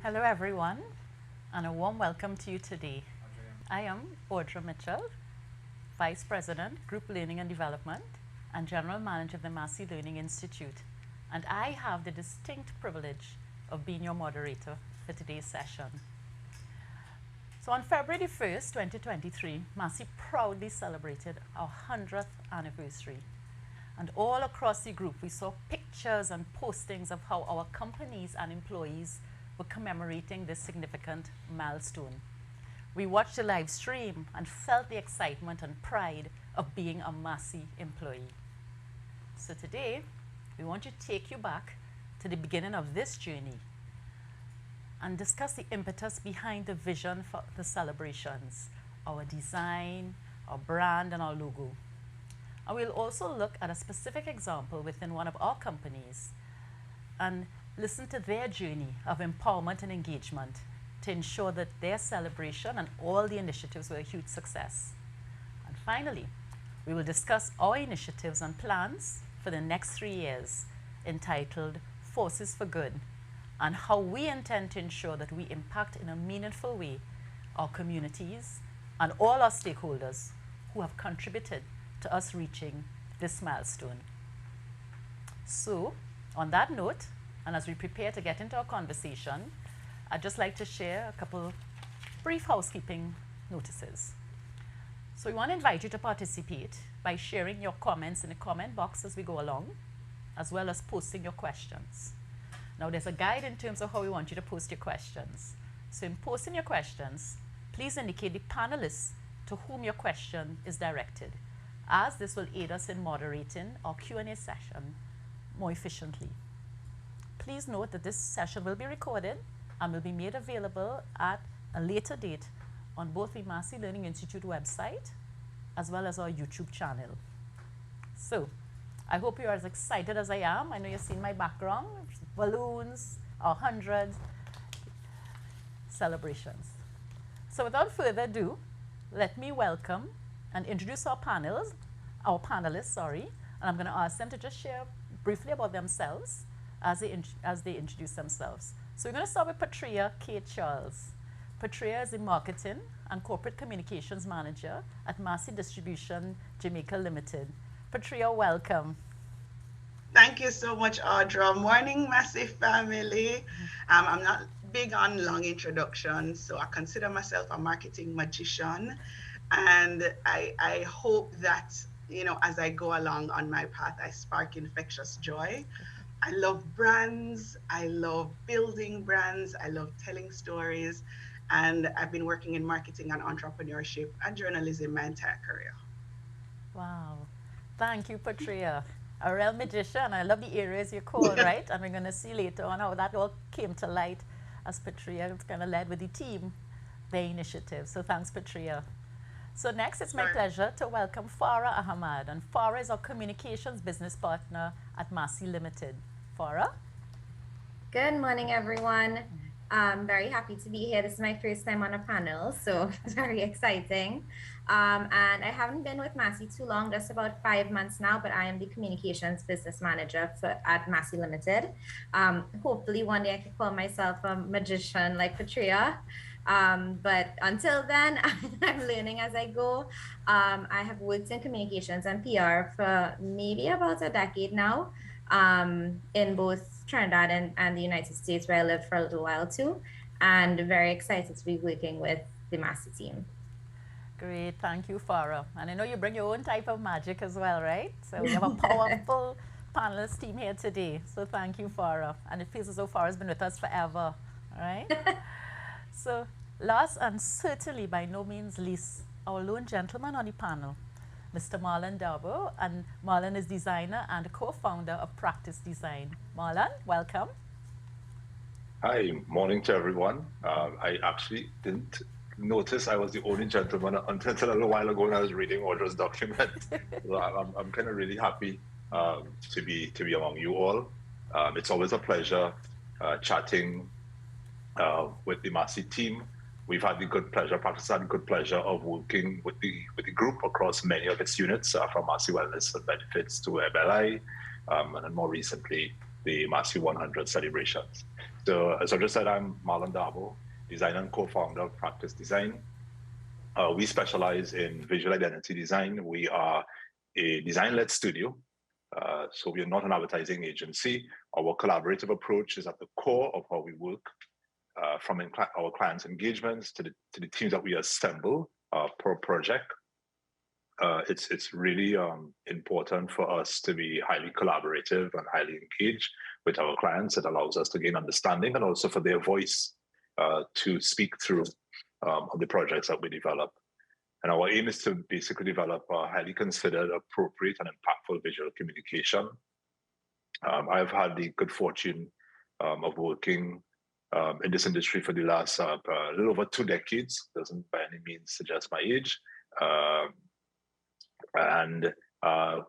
Hello, everyone, and a warm welcome to you today. I am Audra Mitchell, Vice President, Group Learning and Development, and General Manager of the Massey Learning Institute. And I have the distinct privilege of being your moderator for today's session. So on February 1st, 2023, Massey proudly celebrated our 100th anniversary. And all across the group, we saw pictures and postings of how our companies and employees were commemorating this significant milestone. We watched the live stream and felt the excitement and pride of being a Massey employee. So today, we want to take you back to the beginning of this journey and discuss the impetus behind the vision for the celebrations, our design, our brand, and our logo. And we'll also look at a specific example within one of our companies and listen to their journey of empowerment and engagement to ensure that their celebration and all the initiatives were a huge success. And finally, we will discuss our initiatives and plans for the next 3 years entitled Forces for Good and how we intend to ensure that we impact in a meaningful way our communities and all our stakeholders who have contributed to us reaching this milestone. So, on that note, and as we prepare to get into our conversation, I'd just like to share a couple brief housekeeping notices. So we want to invite you to participate by sharing your comments in the comment box as we go along, as well as posting your questions. Now there's a guide in terms of how we want you to post your questions. So in posting your questions, please indicate the panelists to whom your question is directed, as this will aid us in moderating our Q&A session more efficiently. Please note that this session will be recorded and will be made available at a later date on both the Massey Learning Institute website as well as our YouTube channel. So, I hope you're as excited as I am. I know you've seen my background, balloons, our 100 celebrations. So without further ado, let me welcome and introduce our panelists, and I'm going to ask them to just share briefly about themselves as they introduce themselves. So we're going to start with Patria Kate Charles. Patria is the Marketing and Corporate Communications Manager at Massey Distribution Jamaica Limited. Patria, welcome. Thank you so much, Audra. Morning, Massey family. I'm not big on long introductions, so I consider myself a marketing magician. And I hope that, as I go along on my path, I spark infectious joy. I love brands. I love building brands. I love telling stories. And I've been working in marketing and entrepreneurship and journalism my entire career. Wow. Thank you, Patria. A real magician. I love the areas you call, right? And we're going to see later on how that all came to light as Patria kind of led with the team, their initiative. So thanks, Patria. So next, it's my pleasure to welcome Farah Ahmad. And Farah is our communications business partner at Massey Limited. Farah? Good morning, everyone. I'm very happy to be here. This is my first time on a panel, so it's very exciting. And I haven't been with Massey too long, just about 5 months now, but I am the communications business manager at Massey Limited. Hopefully one day I could call myself a magician like Patria. But until then, I'm learning as I go. I have worked in communications and PR for maybe about a decade now, in both Trinidad and the United States, where I lived for a little while too, and very excited to be working with the Massey team. Great, thank you, Farah. And I know you bring your own type of magic as well, right? So we have a powerful panelist team here today. So thank you, Farah. And it feels as though Farah's been with us forever, all right? So last and certainly by no means least, our lone gentleman on the panel, Mr. Marlon Darbo, and Marlon is designer and co-founder of Practice Design. Marlon, welcome. Hi, morning to everyone. I actually didn't notice I was the only gentleman until a little while ago when I was reading Audra's document. So I'm kind of really happy to be among you all. It's always a pleasure chatting with the Massey team. We've had the good pleasure, Practice had the good pleasure of working with the group across many of its units, from Massey Wellness and Benefits to MLI, and then more recently, the Massey 100 celebrations. So as I just said, I'm Marlon Dabo, designer and co-founder of Practice Design. We specialize in visual identity design. We are a design-led studio. So we are not an advertising agency. Our collaborative approach is at the core of how we work, from our clients' engagements to the teams that we assemble per project. It's really important for us to be highly collaborative and highly engaged with our clients. It allows us to gain understanding and also for their voice to speak through of the projects that we develop. And our aim is to basically develop a highly considered, appropriate, and impactful visual communication. I've had the good fortune of working in this industry for the last a little over 2 decades. Doesn't by any means suggest my age. And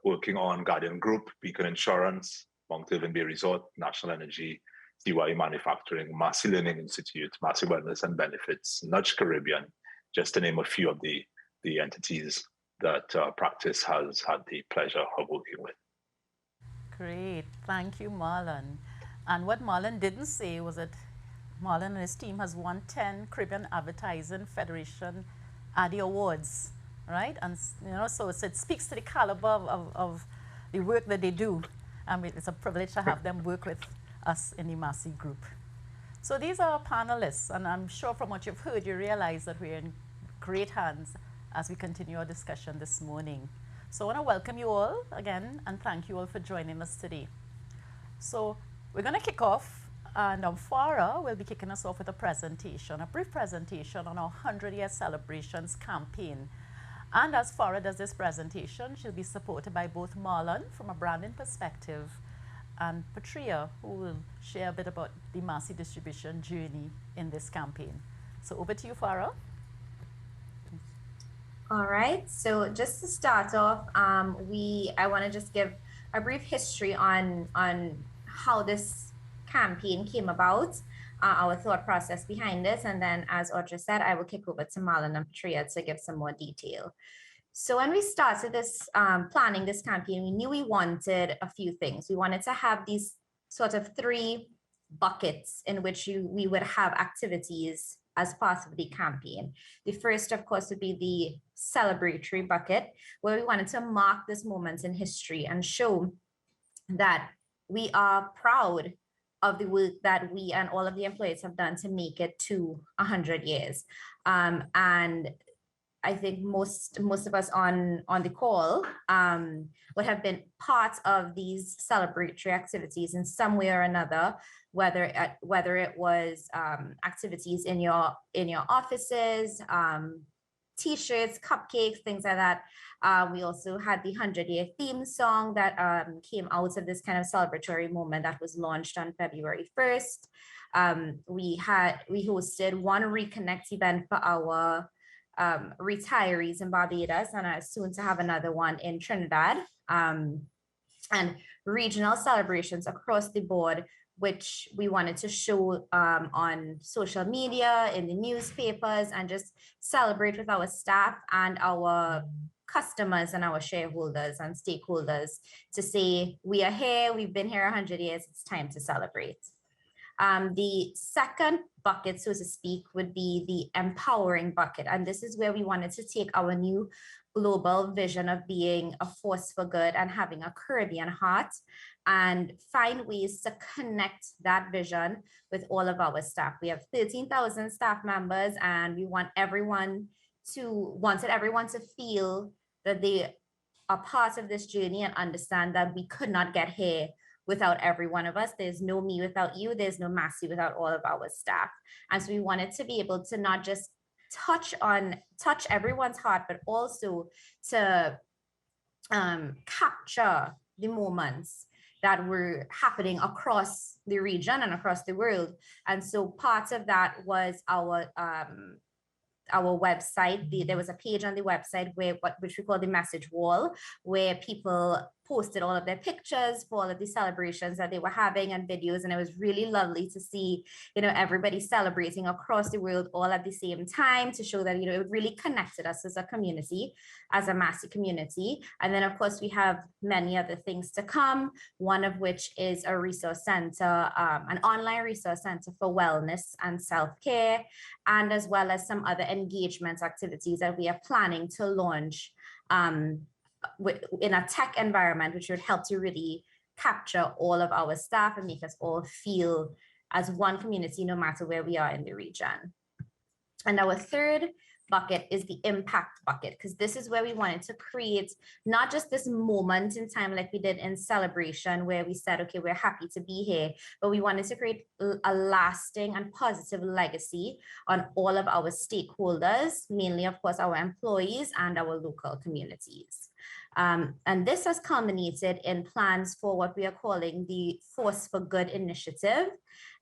working on Guardian Group, Beacon Insurance, Mount Irving Bay Resort, National Energy, CYE Manufacturing, Massey Learning Institute, Massey Wellness and Benefits, Nudge Caribbean, just to name a few of the entities that Practice has had the pleasure of working with. Great, thank you, Marlon. And what Marlon didn't say was that Marlon and his team has won 10 Caribbean Advertising Federation Addy Awards, right? And so it speaks to the caliber of the work that they do. It's a privilege to have them work with us in the Massey Group. So these are our panelists, and I'm sure from what you've heard, you realize that we're in great hands as we continue our discussion this morning. So I want to welcome you all again and thank you all for joining us today. So we're going to kick off, and Farah will be kicking us off with a presentation, a brief presentation on our 100-year celebrations campaign. And as Farah does this presentation, she'll be supported by both Marlon from a branding perspective and Patria, who will share a bit about the Massey distribution journey in this campaign. So over to you, Farah. All right, so just to start off, I want to just give a brief history on how this campaign came about, our thought process behind this, and then as Audra said, I will kick over to Marlon and Patria to give some more detail. So when we started this, planning this campaign, we knew we wanted a few things. We wanted to have these sort of 3 buckets in which we would have activities as part of the campaign. The first, of course, would be the celebratory bucket, where we wanted to mark this moment in history and show that we are proud of the work that we and all of the employees have done to make it to 100 years. And I think most of us on the call would have been part of these celebratory activities in some way or another, whether it was activities in your offices, T-shirts, cupcakes, things like that. We also had the 100-year theme song that came out of this kind of celebratory moment that was launched on February 1st. We hosted one Reconnect event for our retirees in Barbados, and are soon to have another one in Trinidad, and regional celebrations across the board, which we wanted to show on social media, in the newspapers, and just celebrate with our staff and our customers and our shareholders and stakeholders to say, we are here, we've been here 100 years, it's time to celebrate. The second bucket, so to speak, would be the empowering bucket. And this is where we wanted to take our new global vision of being a force for good and having a Caribbean heart and find ways to connect that vision with all of our staff. We have 13,000 staff members, and we wanted everyone to feel that they are part of this journey and understand that we could not get here without every one of us. There's no me without you. There's no Massey without all of our staff. And so we wanted to be able to not just touch everyone's heart, but also to capture the moments that were happening across the region and across the world. And so part of that was our website. There was a page on the website which we call the message wall, where people posted all of their pictures for all of the celebrations that they were having and videos. And it was really lovely to see, everybody celebrating across the world all at the same time to show that, it really connected us as a community, as a Massey community. And then, of course, we have many other things to come, one of which is a resource center, an online resource center for wellness and self-care, and as well as some other engagement activities that we are planning to launch in a tech environment, which would help to really capture all of our staff and make us all feel as one community, no matter where we are in the region. And our third bucket is the impact bucket, because this is where we wanted to create not just this moment in time like we did in celebration where we said, okay, we're happy to be here, but we wanted to create a lasting and positive legacy on all of our stakeholders, mainly, of course, our employees and our local communities. And this has culminated in plans for what we are calling the Force for Good initiative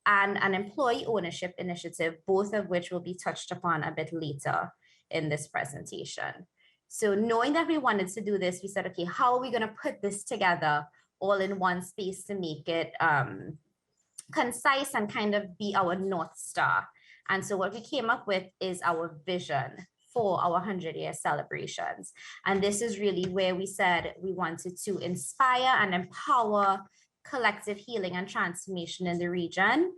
and an employee ownership initiative, both of which will be touched upon a bit later in this presentation. So knowing that we wanted to do this, we said, okay, how are we going to put this together all in one space to make it concise and kind of be our North Star? And so what we came up with is our vision for our 100-year celebrations. And this is really where we said we wanted to inspire and empower collective healing and transformation in the region.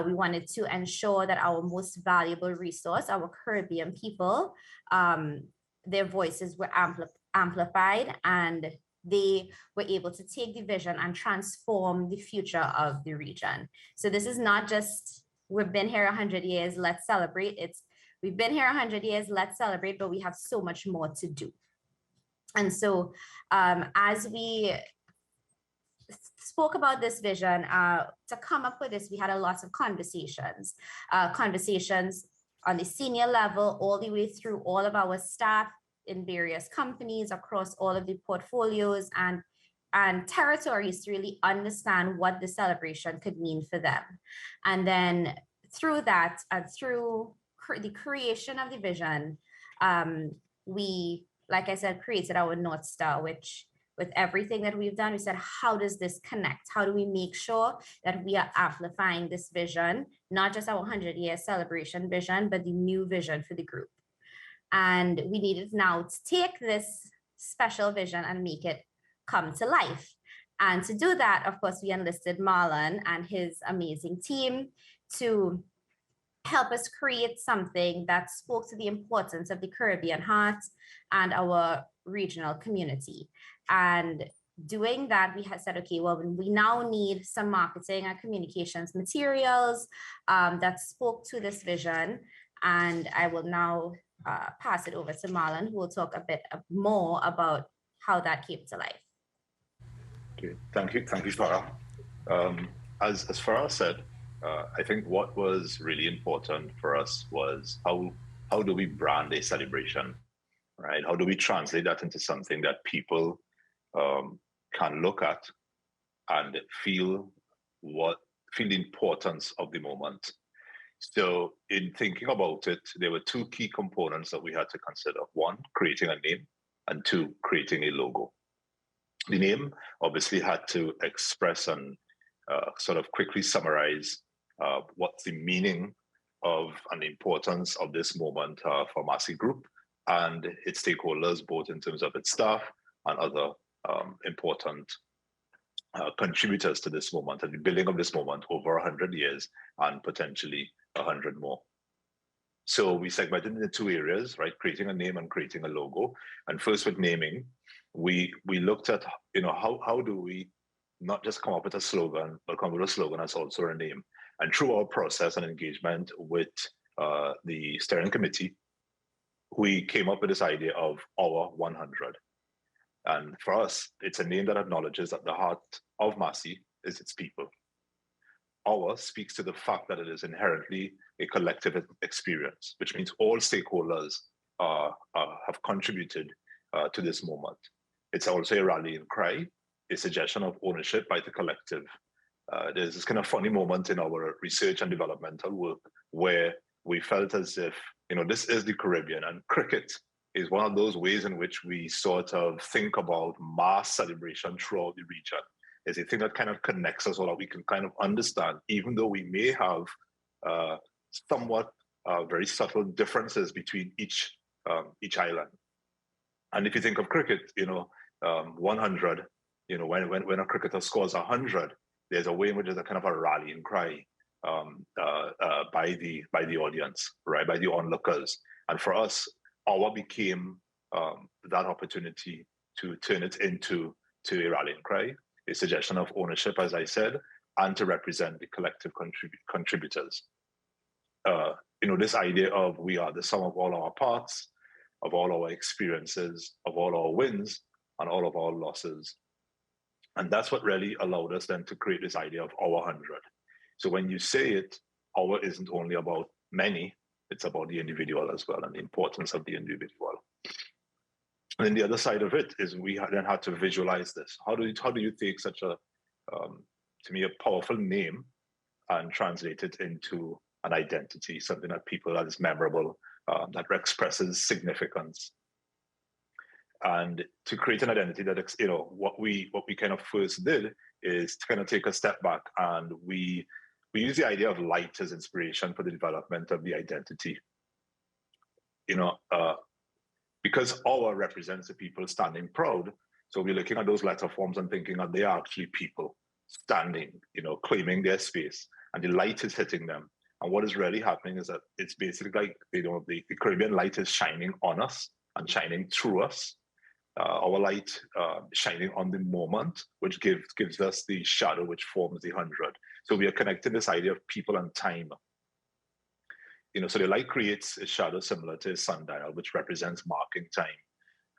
We wanted to ensure that our most valuable resource, our Caribbean people, their voices were amplified, and they were able to take the vision and transform the future of the region. So this is not just, we've been here 100 years, let's celebrate. It's, we've been here 100 years, let's celebrate, but we have so much more to do. And so as we spoke about this vision, to come up with this, we had a lot of conversations on the senior level, all the way through all of our staff in various companies across all of the portfolios and territories to really understand what the celebration could mean for them. And then through that, through the creation of the vision, we, like I said, created our North Star, which with everything that we've done, we said, how does this connect? How do we make sure that we are amplifying this vision, not just our 100-year celebration vision, but the new vision for the group? And we needed now to take this special vision and make it come to life. And to do that, of course, we enlisted Marlon and his amazing team to help us create something that spoke to the importance of the Caribbean heart and our regional community. And doing that, we had said, okay, well, we now need some marketing and communications materials that spoke to this vision. And I will now pass it over to Marlon, who will talk a bit more about how that came to life. Okay, thank you, Farah. As Farah said, I think what was really important for us was how do we brand a celebration, right? How do we translate that into something that people can look at and feel the importance of the moment. So in thinking about it, there were two key components that we had to consider. One, creating a name, and two, creating a logo. The name obviously had to express and sort of quickly summarize what's the meaning of and the importance of this moment for Massey Group and its stakeholders, both in terms of its staff and other important contributors to this moment and the building of this moment over 100 years and potentially 100 more. So we segmented into two areas, right? Creating a name and creating a logo. And first with naming, we looked at, how do we not just come up with a slogan, but come up with a slogan that's also a name. And through our process and engagement with the steering committee, we came up with this idea of Our 100. And for us, it's a name that acknowledges that the heart of Massey is its people. Our speaks to the fact that it is inherently a collective experience, which means all stakeholders have contributed to this moment. It's also a rallying cry, a suggestion of ownership by the collective. There's this kind of funny moment in our research and developmental work where we felt as if, this is the Caribbean and cricket is one of those ways in which we sort of think about mass celebration throughout the region. It's a thing that kind of connects us all, that we can kind of understand, even though we may have somewhat very subtle differences between each island. And if you think of cricket, 100, when a cricketer scores 100, there's a way in which there's a kind of a rallying cry by the audience, right, by the onlookers. And for us, our became that opportunity to turn it into a rallying cry, a suggestion of ownership, as I said, and to represent the collective contributors. This idea of we are the sum of all our parts, of all our experiences, of all our wins, and all of our losses. And that's what really allowed us then to create this idea of our 100. So when you say it, our isn't only about many, it's about the individual as well, and the importance of the individual. And then the other side of it is we then had to visualize this. How do you take such a, to me, a powerful name and translate it into an identity, something that that is memorable, that expresses significance. And to create an identity that, what we kind of first did is to kind of take a step back, and we use the idea of light as inspiration for the development of the identity. Because our represents the people standing proud. So we're looking at those letter forms and thinking that they are actually people standing, claiming their space, and the light is hitting them. And what is really happening is that it's basically like, the Caribbean light is shining on us and shining through us. Our light shining on the moment, which gives us the shadow which forms the 100. So we are connecting this idea of people and time. So the light creates a shadow similar to a sundial, which represents marking time.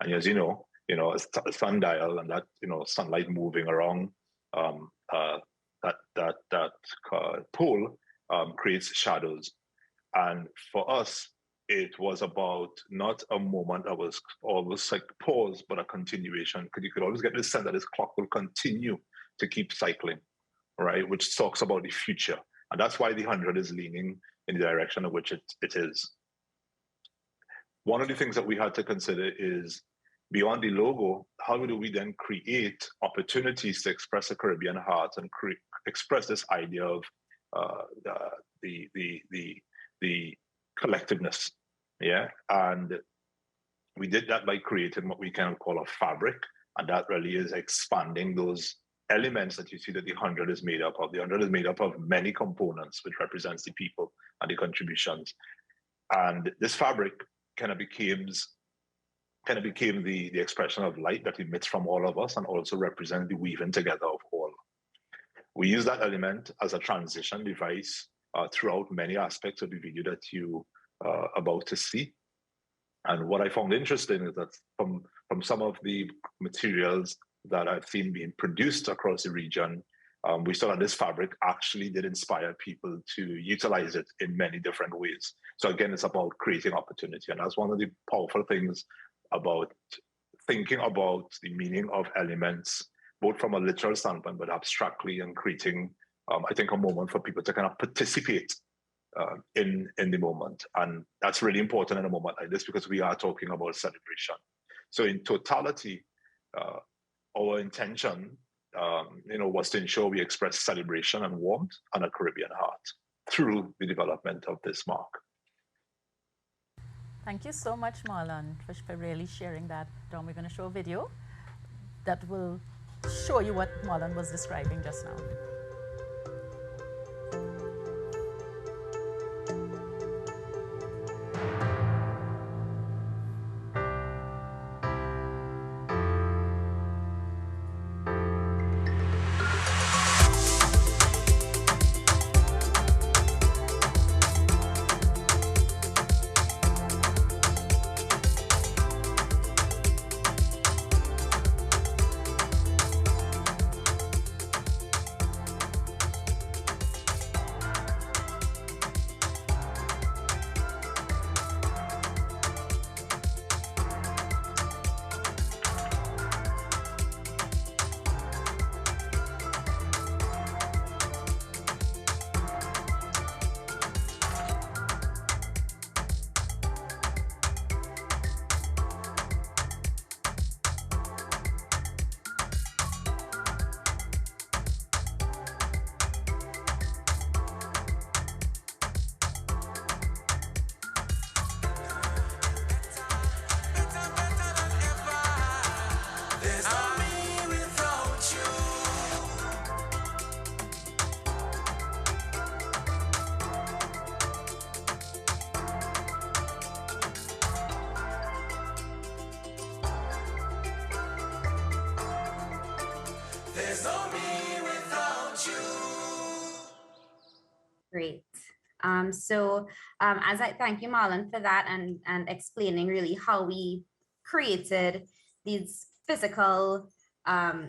And as you know, a sundial and that, sunlight moving around that pole creates shadows. And for us, it was about not a moment that was almost like pause, but a continuation. Because you could always get this sense that this clock will continue to keep cycling, right? Which talks about the future. And that's why the 100 is leaning in the direction of which it is. One of the things that we had to consider is, beyond the logo, how do we then create opportunities to express a Caribbean heart and express this idea of the collectiveness, yeah? And we did that by creating what we kind of call a fabric, and that really is expanding those elements that you see that the 100 is made up of. The 100 is made up of many components, which represents the people and the contributions. And this fabric kind of became the expression of light that emits from all of us and also represents the weaving together of all. We use that element as a transition device throughout many aspects of the video that you are about to see. And what I found interesting is that from some of the materials that I've seen being produced across the region, we saw that this fabric actually did inspire people to utilize it in many different ways. So again, it's about creating opportunity. And that's one of the powerful things about thinking about the meaning of elements, both from a literal standpoint, but abstractly, and creating, I think, a moment for people to kind of participate in the moment. And that's really important in a moment like this, because we are talking about celebration. So in totality, our intention, was to ensure we express celebration and warmth and a Caribbean heart through the development of this mark. Thank you so much, Marlon, for really sharing that. We're going to show a video that will show you what Marlon was describing just now. Great. As I thank you, Marlon, for that and explaining really how we created these physical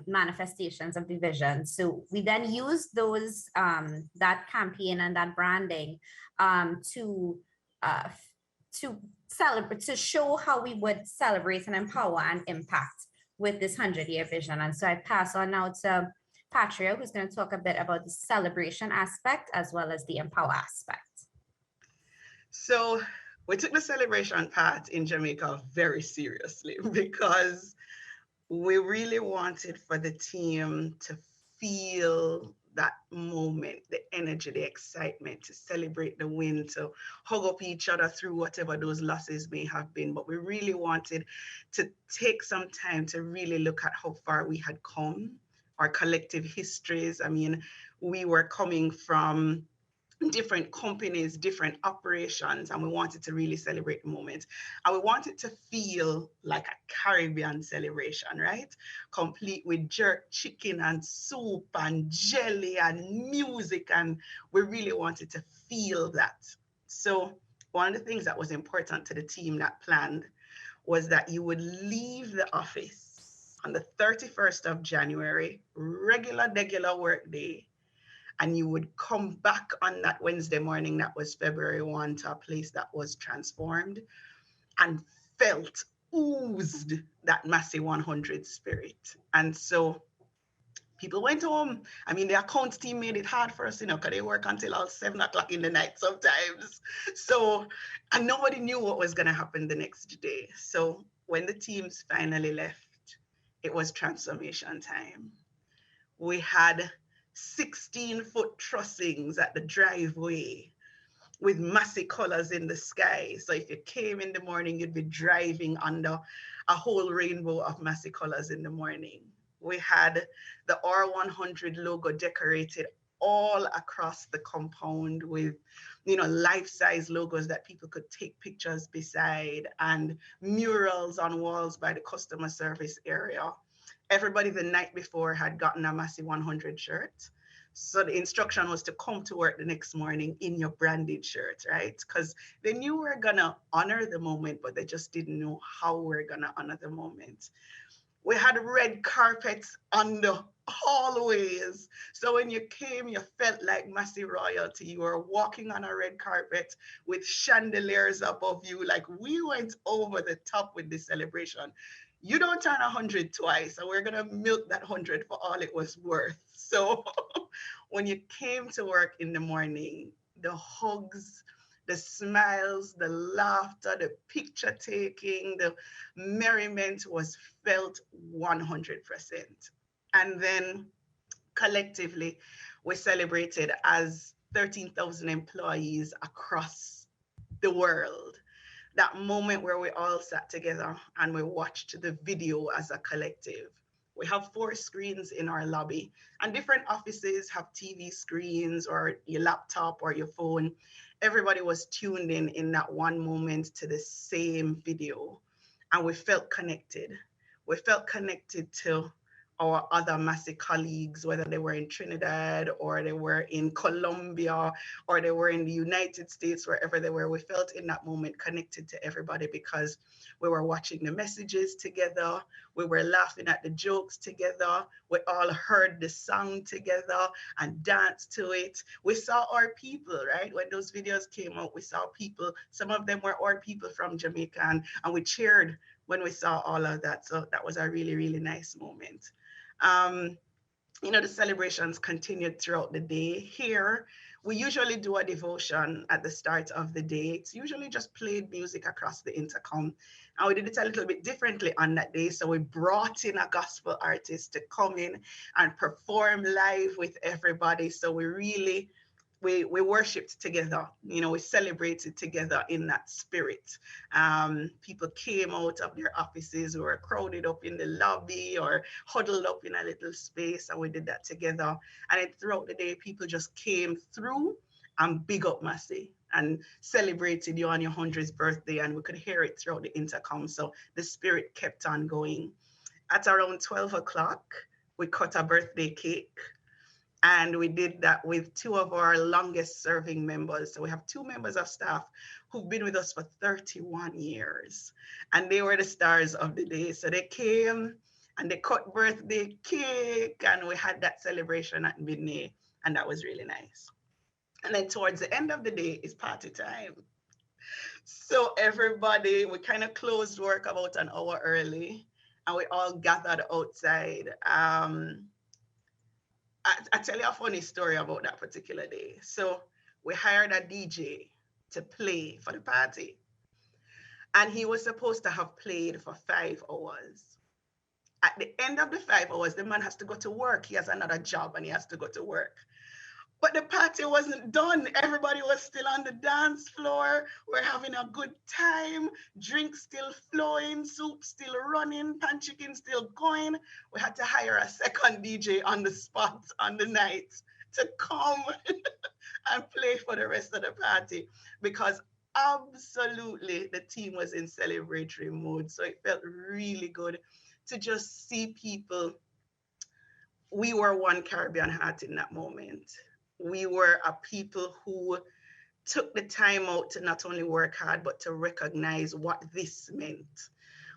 manifestations of the vision. So we then used those that campaign and that branding to celebrate, to show how we would celebrate and empower and impact with this 100-year vision. And so I pass on now to Patria, who's going to talk a bit about the celebration aspect as well as the empower aspect. So we took the celebration part in Jamaica very seriously because we really wanted for the team to feel that moment, the energy, the excitement, to celebrate the win, to hug up each other through whatever those losses may have been. But we really wanted to take some time to really look at how far we had come, our collective histories. I mean, we were coming from different companies, different operations, and we wanted to really celebrate the moment. And we wanted to feel like a Caribbean celebration, right? Complete with jerk chicken and soup and jelly and music. And we really wanted to feel that. So one of the things that was important to the team that planned was that you would leave the office on the 31st of January, regular work day, and you would come back on that Wednesday morning, that was February 1, to a place that was transformed and felt, oozed that Massy 100 spirit. And so people went home. I mean, the accounts team made it hard for us, because they work until all 7 o'clock in the night sometimes. So, and nobody knew what was going to happen the next day. So when the teams finally left, it was transformation time. We had 16-foot trussings at the driveway with massive colors in the sky. So if you came in the morning, you'd be driving under a whole rainbow of massive colors in the morning. We had the R100 logo decorated all across the compound with, life-size logos that people could take pictures beside, and murals on walls by the customer service area. Everybody the night before had gotten a Massy 100 shirt. So the instruction was to come to work the next morning in your branded shirt, right? Because they knew we were gonna honor the moment, but they just didn't know how we were gonna honor the moment. We had red carpets on the hallways. So when you came, you felt like Massy royalty. You were walking on a red carpet with chandeliers above you. Like, we went over the top with this celebration. You don't turn 100 twice, and we're gonna milk that 100 for all it was worth. So when you came to work in the morning, the hugs, the smiles, the laughter, the picture taking, the merriment was felt 100%. And then collectively, we celebrated as 13,000 employees across the world. That moment where we all sat together and we watched the video as a collective. We have 4 screens in our lobby, and different offices have TV screens or your laptop or your phone. Everybody was tuned in that one moment to the same video, and we felt connected. We felt connected to our other Massy colleagues, whether they were in Trinidad or they were in Colombia or they were in the United States, wherever they were. We felt in that moment connected to everybody because we were watching the messages together. We were laughing at the jokes together. We all heard the song together and danced to it. We saw our people, right? When those videos came out, we saw people. Some of them were our people from Jamaica, and we cheered when we saw all of that. So that was a really, really nice moment. The celebrations continued throughout the day. Here, we usually do a devotion at the start of the day. It's usually just played music across the intercom. And we did it a little bit differently on that day. So we brought in a gospel artist to come in and perform live with everybody. So we worshiped together, we celebrated together in that spirit. People came out of their offices, we were crowded up in the lobby or huddled up in a little space, and we did that together. And then throughout the day, people just came through and big up Massy and celebrated you on your 100th birthday, and we could hear it throughout the intercom. So the spirit kept on going. At around 12 o'clock, we cut a birthday cake. And we did that with two of our longest serving members. So we have two members of staff who've been with us for 31 years. And they were the stars of the day. So they came and they cut birthday cake and we had that celebration at midnight. And that was really nice. And then towards the end of the day is party time. So everybody, we kind of closed work about an hour early and we all gathered outside. I tell you a funny story about that particular day. So we hired a DJ to play for the party. And he was supposed to have played for 5 hours. At the end of the 5 hours, the man has to go to work. He has another job and he has to go to work. But the party wasn't done. Everybody was still on the dance floor. We're having a good time. Drinks still flowing, soup still running, pan chicken still going. We had to hire a second DJ on the spot on the night to come and play for the rest of the party because absolutely the team was in celebratory mode. So it felt really good to just see people. We were one Caribbean heart in that moment. We were a people who took the time out to not only work hard, but to recognize what this meant,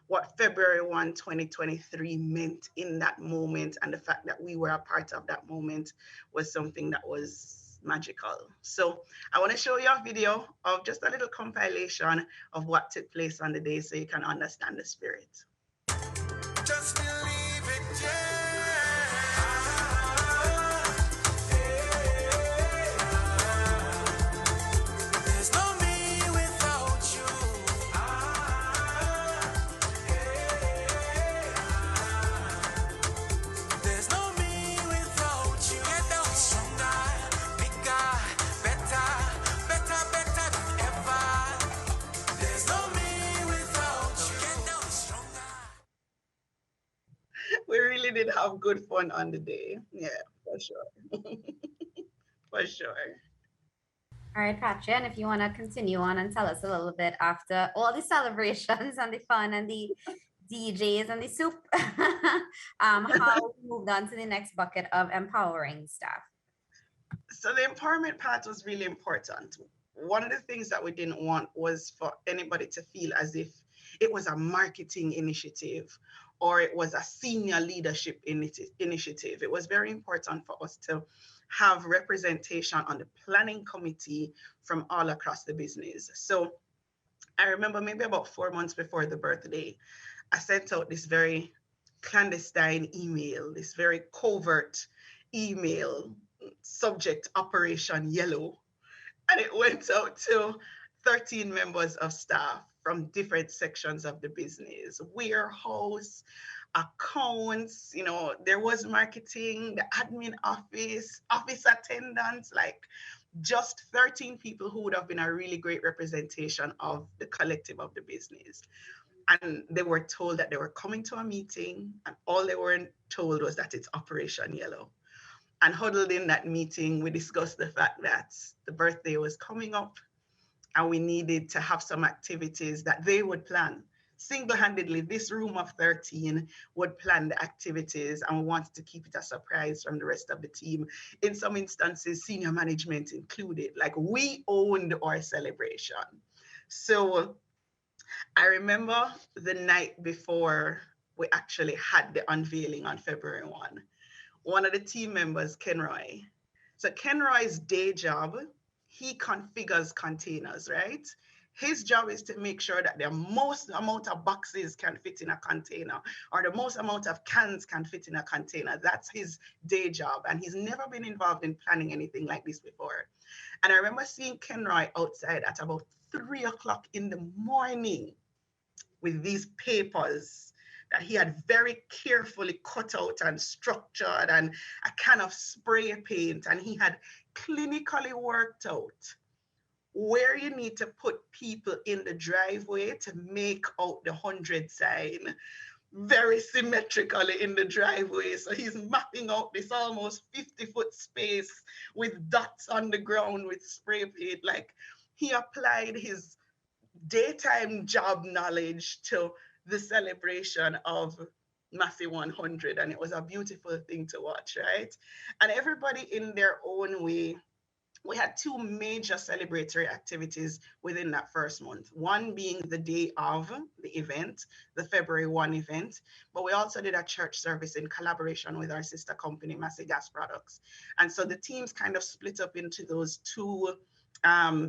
what February 1, 2023 meant in that moment. And the fact that we were a part of that moment was something that was magical. So I want to show you a video of just a little compilation of what took place on the day so you can understand the spirit. Just believe it, yeah. We really did have good fun on the day. Yeah, for sure. For sure. All right, Patria, and if you want to continue on and tell us a little bit after all the celebrations and the fun and the DJs and the soup, how we moved on to the next bucket of empowering staff. So the empowerment part was really important. One of the things that we didn't want was for anybody to feel as if it was a marketing initiative or it was a senior leadership initiative. It was very important for us to have representation on the planning committee from all across the business. So I remember maybe about 4 months before the birthday, I sent out this very clandestine email, this very covert email, subject Operation Yellow. And it went out to 13 members of staff from different sections of the business, warehouse, accounts, there was marketing, the admin office, office attendants, like just 13 people who would have been a really great representation of the collective of the business. And they were told that they were coming to a meeting and all they were told was that it's Operation Yellow. And huddled in that meeting, we discussed the fact that the birthday was coming up and we needed to have some activities that they would plan. Single-handedly, this room of 13 would plan the activities and we wanted to keep it a surprise from the rest of the team. In some instances, senior management included, like we owned our celebration. So I remember the night before we actually had the unveiling on February 1, one of the team members, Kenroy. So Kenroy's day job, he configures containers, right? His job is to make sure that the most amount of boxes can fit in a container or the most amount of cans can fit in a container. That's his day job. And he's never been involved in planning anything like this before. And I remember seeing Kenroy outside at about 3 o'clock in the morning with these papers that he had very carefully cut out and structured and a can of spray paint. And he had clinically worked out where you need to put people in the driveway to make out the 100 sign very symmetrically in the driveway. So he's mapping out this almost 50-foot space with dots on the ground with spray paint. Like he applied his daytime job knowledge to the celebration of Massey 100, and it was a beautiful thing to watch, right? And everybody in their own way. We had two major celebratory activities within that first month. One being the day of the event, the February 1 event, but we also did a church service in collaboration with our sister company, Massey Gas Products. And so the teams kind of split up into those two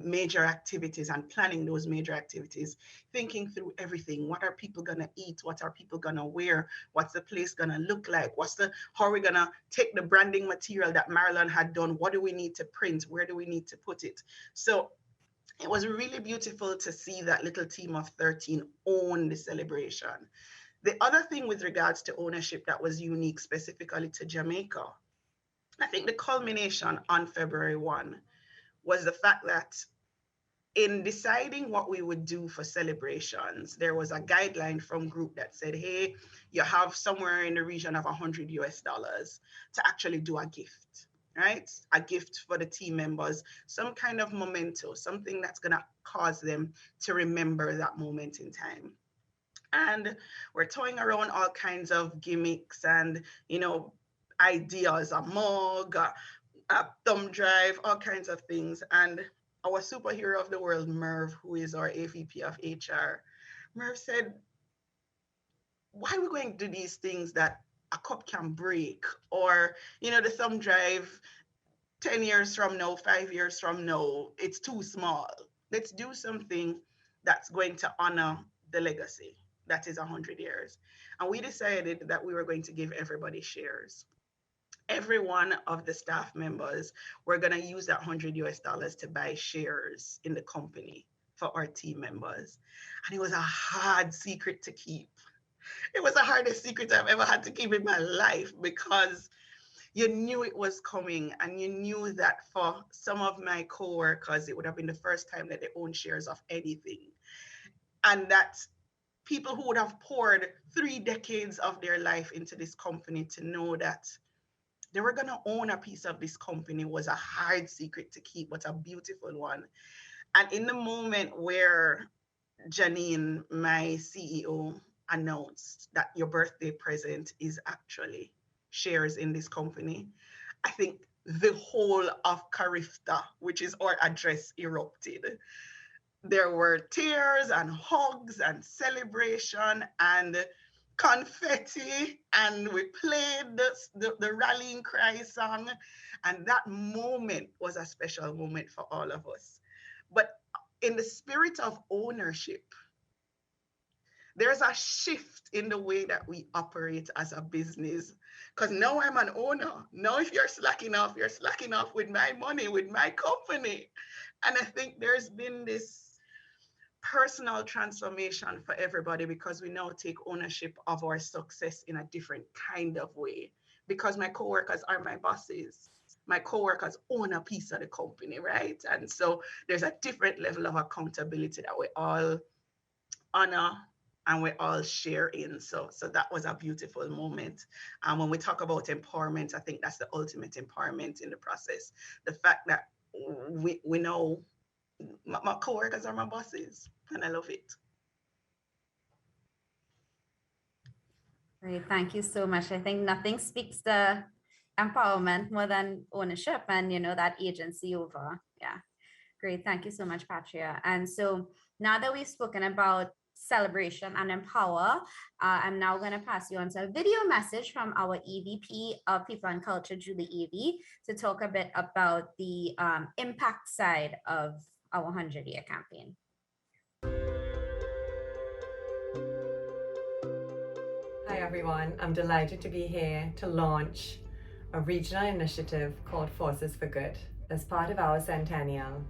major activities and planning those major activities, thinking through everything. What are people gonna eat? What are people gonna wear? What's the place gonna look like? How are we gonna take the branding material that Marilyn had done? What do we need to print? Where do we need to put it? So it was really beautiful to see that little team of 13 own the celebration. The other thing with regards to ownership that was unique specifically to Jamaica, I think the culmination on February 1 was the fact that in deciding what we would do for celebrations, there was a guideline from group that said, hey, you have somewhere in the region of $100 to actually do a gift, right? A gift for the team members, some kind of memento, something that's gonna cause them to remember that moment in time. And we're toying around all kinds of gimmicks and, ideas, a mug, a thumb drive, all kinds of things. And our superhero of the world, Merv, who is our AVP of HR, Merv said, why are we going to do these things that a cup can break? Or, the thumb drive 10 years from now, 5 years from now, it's too small. Let's do something that's going to honor the legacy that is 100 years. And we decided that we were going to give everybody shares. Every one of the staff members were going to use that $100 to buy shares in the company for our team members. And it was a hard secret to keep. It was the hardest secret I've ever had to keep in my life, because you knew it was coming, and you knew that for some of my coworkers, it would have been the first time that they owned shares of anything. And that people who would have poured 3 decades of their life into this company, to know that they were going to own a piece of this company was a hard secret to keep, but a beautiful one. And in the moment where Janine, my CEO, announced that your birthday present is actually shares in this company, I think the whole of Carifta, which is our address, erupted. There were tears and hugs and celebration and confetti, and we played the rallying cry song, and that moment was a special moment for all of us. But in the spirit of ownership, there's a shift in the way that we operate as a business, because now I'm an owner. Now if you're slacking off with my money, with my company. And I think there's been this personal transformation for everybody, because we now take ownership of our success in a different kind of way, because my coworkers are my bosses. My coworkers own a piece of the company, right? And so there's a different level of accountability that we all honor and we all share in. So that was a beautiful moment. And when we talk about empowerment, I think that's the ultimate empowerment in the process. The fact that we know my coworkers are my bosses, and I love it. Great, thank you so much. I think nothing speaks to empowerment more than ownership and that agency over. Yeah, great. Thank you so much, Patria. And so now that we've spoken about celebration and empower, I'm now going to pass you on to a video message from our EVP of People and Culture, Julie Avey, to talk a bit about the impact side of our 100-year campaign. Hi everyone, I'm delighted to be here to launch a regional initiative called Forces for Good. As part of our centennial,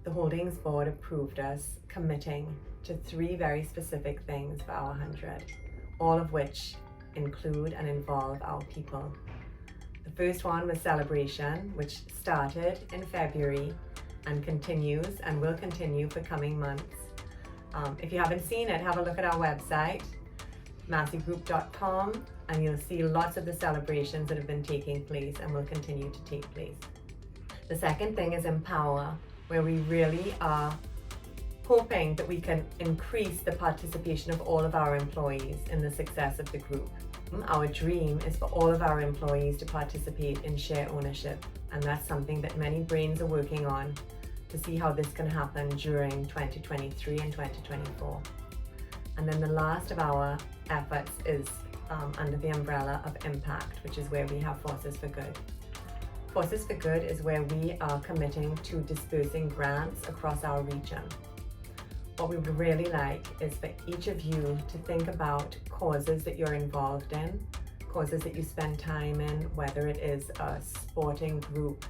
the Holdings Board approved us committing to 3 very specific things for our 100, all of which include and involve our people. The first one was celebration, which started in February and continues and will continue for coming months. If you haven't seen it, have a look at our website, masseygroup.com, and you'll see lots of the celebrations that have been taking place and will continue to take place. The second thing is empower, where we really are hoping that we can increase the participation of all of our employees in the success of the group. Our dream is for all of our employees to participate in share ownership, and that's something that many brains are working on to see how this can happen during 2023 and 2024. And then the last of our efforts is under the umbrella of impact, which is where we have Forces for Good. Forces for Good is where we are committing to dispersing grants across our region. What we would really like is for each of you to think about causes that you're involved in, causes that you spend time in, whether it is a sporting group,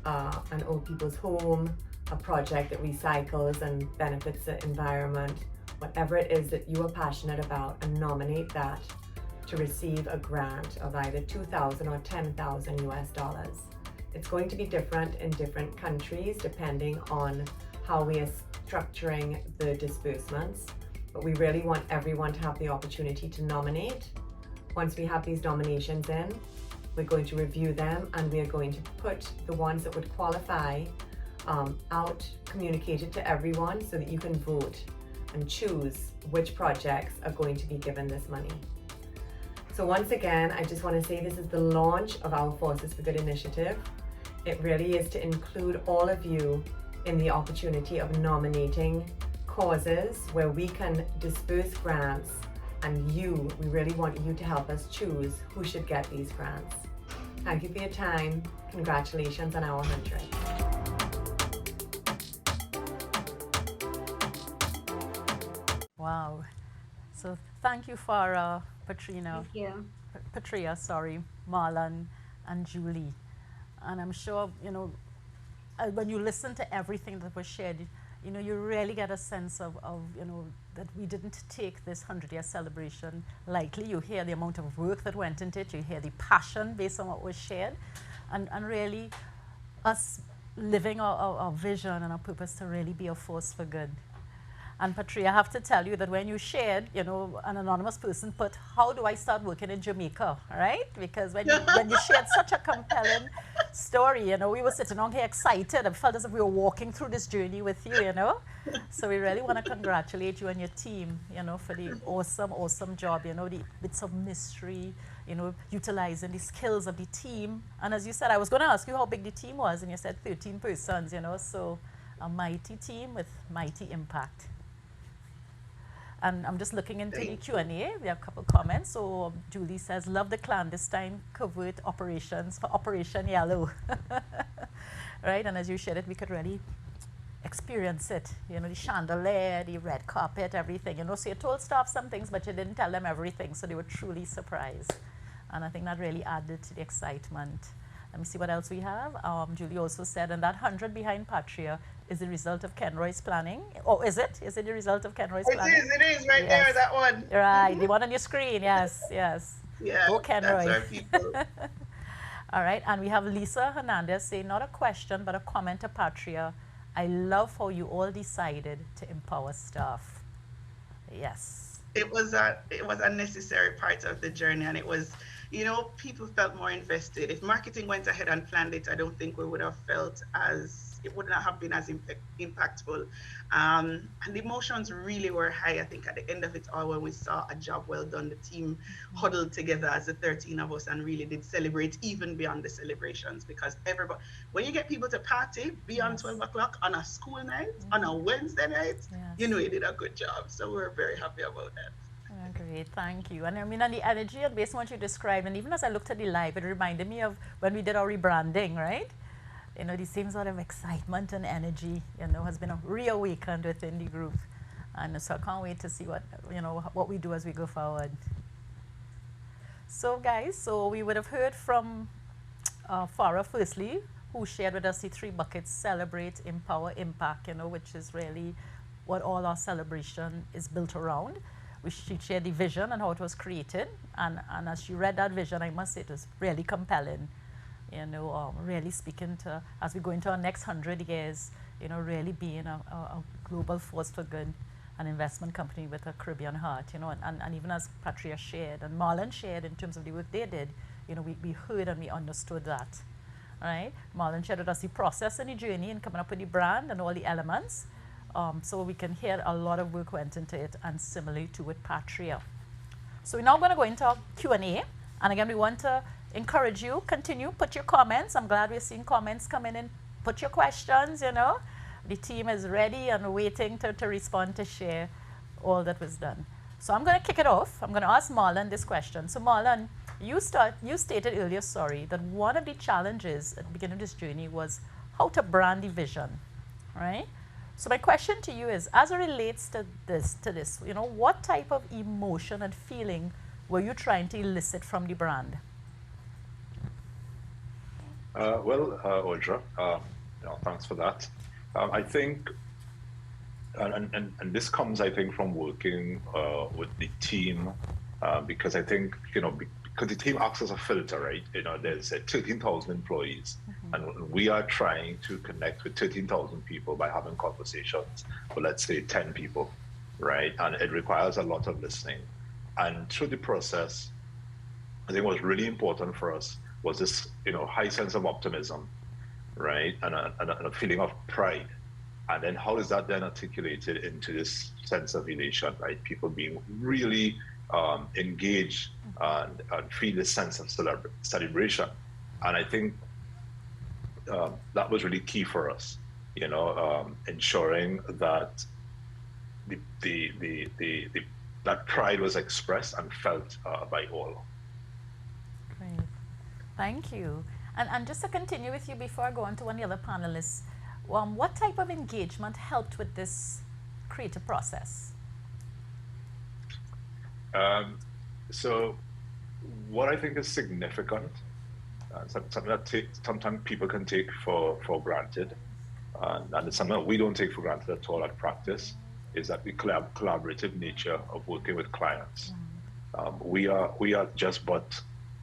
an old people's home, a project that recycles and benefits the environment, whatever it is that you are passionate about, and nominate that to receive a grant of either $2,000 or $10,000 US. It's going to be different in different countries depending on how we are structuring the disbursements, but we really want everyone to have the opportunity to nominate. Once we have these nominations in, we're going to review them, and we are going to put the ones that would qualify out, communicated to everyone so that you can vote and choose which projects are going to be given this money. So once again, I just want to say this is the launch of our Forces for Good initiative. It really is to include all of you in the opportunity of nominating causes where we can disperse grants, and we really want you to help us choose who should get these grants. Thank you for your time. Congratulations on our 100. Wow. So thank you, Farah, Patria, Marlon, and Julie. And I'm sure, when you listen to everything that was shared, you really get a sense of that we didn't take this 100-year celebration lightly. You hear the amount of work that went into it. You hear the passion based on what was shared. And really us living our vision and our purpose to really be a force for good. And Patria, I have to tell you that when you shared, an anonymous person put, how do I start working in Jamaica, right? Because when you shared such a compelling story, we were sitting on here excited. I felt as if we were walking through this journey with you, So we really want to congratulate you and your team, for the awesome job, the bits of mystery, utilizing the skills of the team. And as you said, I was going to ask you how big the team was, and you said 13 persons, so a mighty team with mighty impact. And I'm just looking into the Q&A. We have a couple comments. So Julie says, love the clandestine covert operations for Operation Yellow. Right? And as you shared it, we could really experience it. The chandelier, the red carpet, everything. So you told staff some things, but you didn't tell them everything. So they were truly surprised. And I think that really added to the excitement. Let me see what else we have. Julie also said, and that 100 behind Patria is the result of Kenroy's planning. Oh, is it? Is it the result of Kenroy's planning? It is right there, that one. Right, the one on your screen, yes. Yeah, Go Kenroy. that's our people. All right, and we have Lisa Hernandez saying, not a question, but a comment to Patria. I love how you all decided to empower staff. Yes. It was a necessary part of the journey, and it was, people felt more invested. If marketing went ahead and planned it, I don't think we would have felt it would not have been as impactful. And the emotions really were high, I think, at the end of it all, when we saw a job well done. The team huddled together as the 13 of us and really did celebrate even beyond the celebrations, because when you get people to party beyond 12 o'clock on a school night, on a Wednesday night, you did a good job. So we're very happy about that. Great, thank you. And and the energy and based on what you described, and even as I looked at the live, it reminded me of when we did our rebranding, right? The same sort of excitement and energy, has been reawakened within the group. And so I can't wait to see what we do as we go forward. So guys, we would have heard from Farah firstly, who shared with us the 3 buckets: celebrate, empower, impact, which is really what all our celebration is built around. She shared the vision and how it was created, and as she read that vision, I must say it was really compelling. Really speaking to, as we go into our next 100 years, really being a global force for good, an investment company with a Caribbean heart, and even as Patria shared and Marlon shared in terms of the work they did, we heard and we understood that, right? Marlon shared with us the process and the journey and coming up with the brand and all the elements So we can hear a lot of work went into it, and similarly to with Patria. So we're now going to go into Q&A. And again, we want to encourage you, continue, put your comments. I'm glad we're seeing comments come in, and put your questions, you know. The team is ready and waiting to respond, to share all that was done. So I'm going to kick it off. I'm going to ask Marlon this question. So Marlon, you stated earlier, that one of the challenges at the beginning of this journey was how to brand the vision, right? So my question to you is, as it relates to this, you know, what type of emotion and feeling were you trying to elicit from the brand? Audra, thanks for that. I think, and this comes, I think, from working with the team, because I think, you know, because the team acts as a filter, right? You know, there's 13,000 employees, and we are trying to connect with 13,000 people by having conversations with, let's say, 10 people, right? And it requires a lot of listening. And through the process, I think what was really important for us was this, you know, high sense of optimism, right? And a feeling of pride. And then how is that then articulated into this sense of elation, right? People being really engaged and feel this sense of celebration. And I think that was really key for us, you know, ensuring that that pride was expressed and felt by all. Great, thank you. And just to continue with you before I go on to one of the other panelists, what type of engagement helped with this creative process? So what I think is significant, something that sometimes people can take for granted, and it's something that we don't take for granted at all at Practice, is that the collaborative nature of working with clients. We are just but,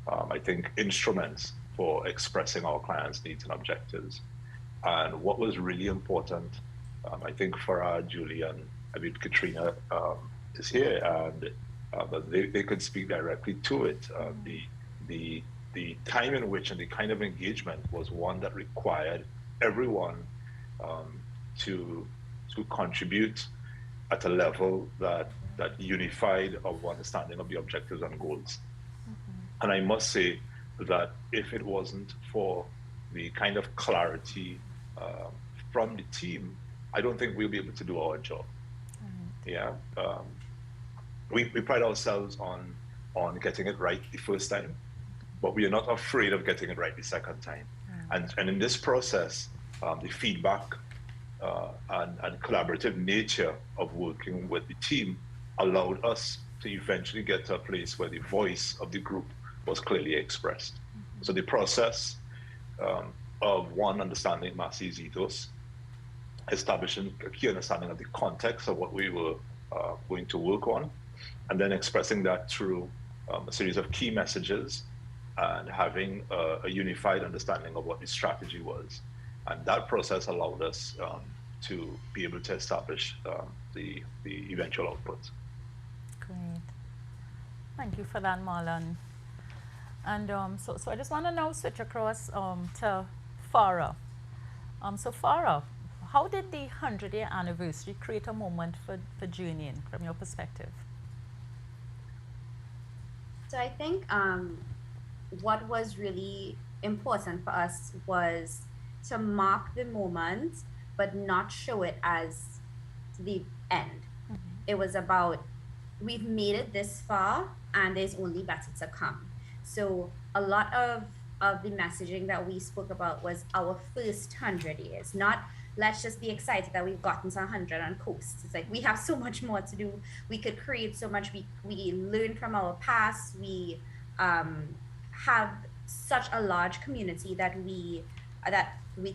I think, instruments for expressing our clients' needs and objectives. And what was really important, I think, for Julie, Katrina is here, and they could speak directly to it. The time in which and the kind of engagement was one that required everyone to contribute at a level that unified of understanding of the objectives and goals. And I must say that if it wasn't for the kind of clarity from the team, I don't think we'll be able to do our job. Yeah, we pride ourselves on getting it right the first time, but we are not afraid of getting it right the second time. And in this process, the feedback and collaborative nature of working with the team allowed us to eventually get to a place where the voice of the group was clearly expressed. So the process of one, understanding Massey's ethos, establishing a key understanding of the context of what we were going to work on, and then expressing that through a series of key messages and having a unified understanding of what the strategy was. And that process allowed us to be able to establish the eventual output. Great. Thank you for that, Marlon. And so I just want to now switch across to Farah. So Farah, how did the 100-year anniversary create a moment for journeying from your perspective? So I think what was really important for us was to mark the moment, but not show it as the end. It was about, we've made it this far and there's only better to come. So a lot of the messaging that we spoke about was our first 100 years, not let's just be excited that we've gotten to 100 and coast. It's like, we have so much more to do. We could create so much. We learn from our past. We have such a large community that we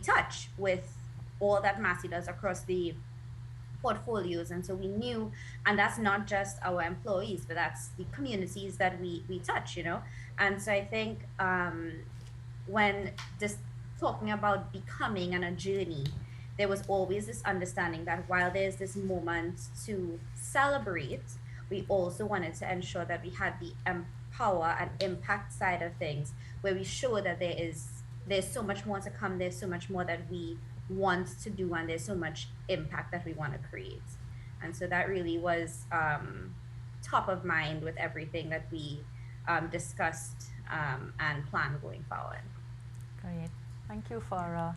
touch with all that Massey does across the portfolios. And so we knew, and that's not just our employees, but that's the communities that we touch, you know? And so I think when just talking about becoming and a journey, there was always this understanding that while there's this moment to celebrate, we also wanted to ensure that we had the empower and impact side of things, where we show that there's so much more to come, there's so much more that we want to do, and there's so much impact that we want to create. And so that really was top of mind with everything that we discussed and planned going forward. Great. Thank you for,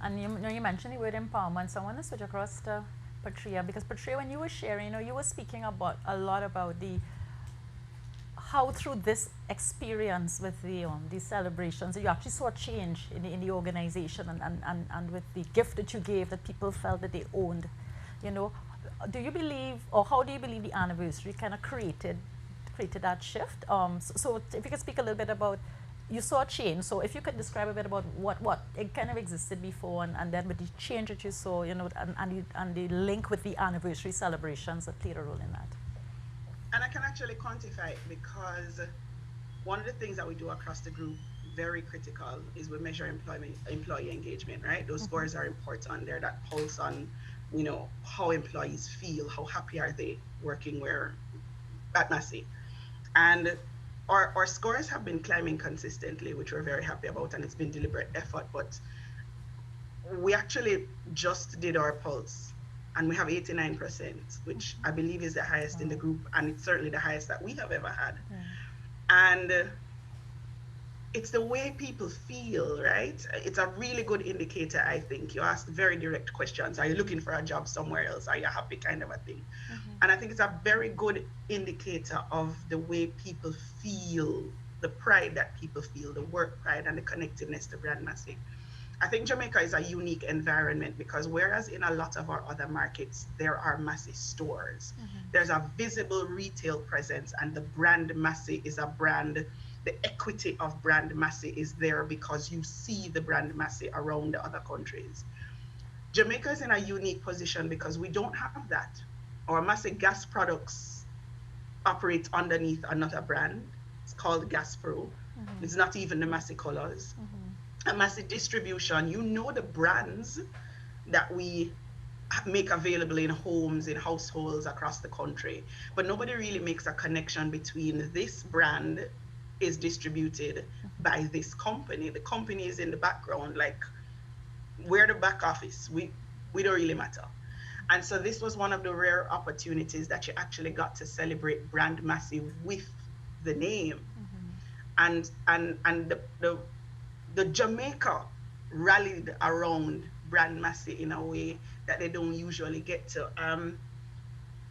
and you mentioned the word empowerment, so I want to switch across to Patria, because Patria, when you were sharing, you were speaking about a lot about how through this experience with these celebrations, you actually saw a change in the organization and with the gift that you gave, that people felt that they owned. Do you believe, or how do you believe the anniversary kind of created that shift? So if you could speak a little bit about, you saw a change, so if you could describe a bit about what it kind of existed before, and then with the change that you saw, and the link with the anniversary celebrations that played a role in that. And I can actually quantify it, because one of the things that we do across the group, very critical, is we measure employee engagement, right? Those scores are important. They're that pulse on, how employees feel, how happy are they working at Massey. And our scores have been climbing consistently, which we're very happy about, and it's been deliberate effort. But we actually just did our pulse, and we have 89%, which I believe is the highest in the group, and it's certainly the highest that we have ever had. And it's the way people feel, right? It's a really good indicator, I think. You ask very direct questions. Are you looking for a job somewhere else? Are you happy, kind of a thing? And I think it's a very good indicator of the way people feel, the pride that people feel, the work pride and the connectiveness to Brand Massey. I think Jamaica is a unique environment, because whereas in a lot of our other markets, there are Massey stores, there's a visible retail presence, and the Brand Massey is a brand. The equity of Brand Massey is there because you see the Brand Massey around the other countries. Jamaica is in a unique position because we don't have that. Our Massey gas products operate underneath another brand. It's called Gas Pro. It's not even the Massey colors. A Massey distribution, the brands that we make available in homes, in households across the country, but nobody really makes a connection between this brand is distributed by this company. The company is in the background, like we're the back office. We don't really matter. And so this was one of the rare opportunities that you actually got to celebrate Brand Massey with the name. And the Jamaica rallied around Brand Massey in a way that they don't usually get to.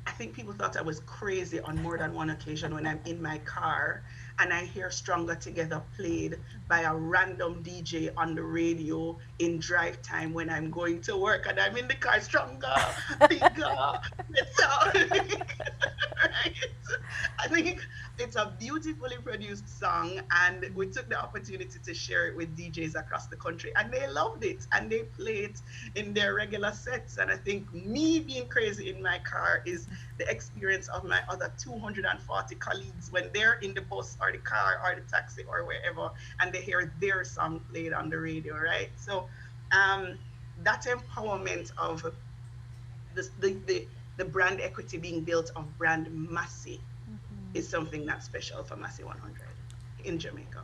I think people thought I was crazy on more than one occasion when I'm in my car and I hear Stronger Together played by a random DJ on the radio in drive time when I'm going to work, and I'm in the car, stronger, bigger, better. Right? I think it's a beautifully produced song, and we took the opportunity to share it with DJs across the country, and they loved it, and they play it in their regular sets. And I think me being crazy in my car is the experience of my other 240 colleagues when they're in the bus or the car or the taxi or wherever, and they hear their song played on the radio, right? So that empowerment of the brand equity being built of Brand Massey is something that's special for Massey 100 in Jamaica.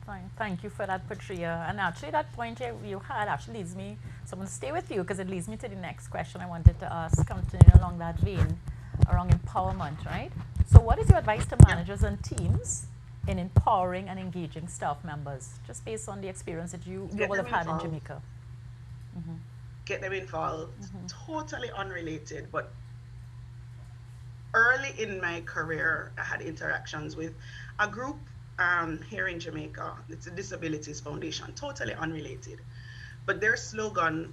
Great, thank you for that, Patria. And actually that point you had actually leads me, so I'm going to stay with you because it leads me to the next question I wanted to ask, continuing along that vein, around empowerment, right? So what is your advice to managers and teams in empowering and engaging staff members, just based on the experience that you will have had in Jamaica? Get them involved. Totally unrelated, but early in my career, I had interactions with a group here in Jamaica. It's a Disabilities Foundation, totally unrelated. But their slogan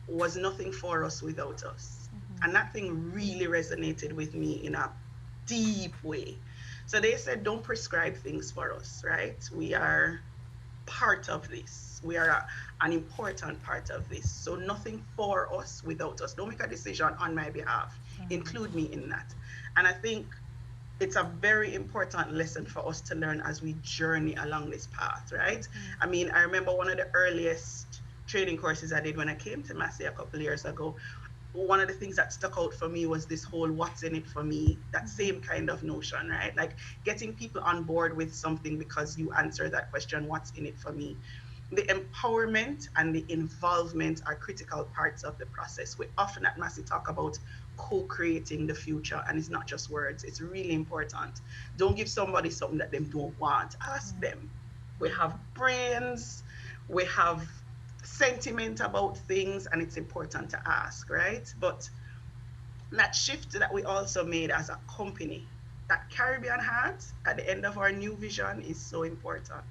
was nothing for us without us. And that thing really resonated with me in a deep way. So they said, don't prescribe things for us, right? We are part of this. We are an important part of this. So nothing for us without us. Don't make a decision on my behalf. Include me in that. And I think it's a very important lesson for us to learn as we journey along this path, right? I mean, I remember one of the earliest training courses I did when I came to Massey a couple of years ago. One of the things that stuck out for me was this whole what's in it for me, that same kind of notion, right? Like getting people on board with something because you answer that question, what's in it for me? the empowerment and the involvement are critical parts of the process. We often at Massey talk about co-creating the future, and it's not just words, it's really important. Don't give somebody something that they don't want. Ask them. We have brains, we have sentiment about things, and it's important to ask, right? But that shift that we also made as a company, that Caribbean Heart at the end of our new vision is so important.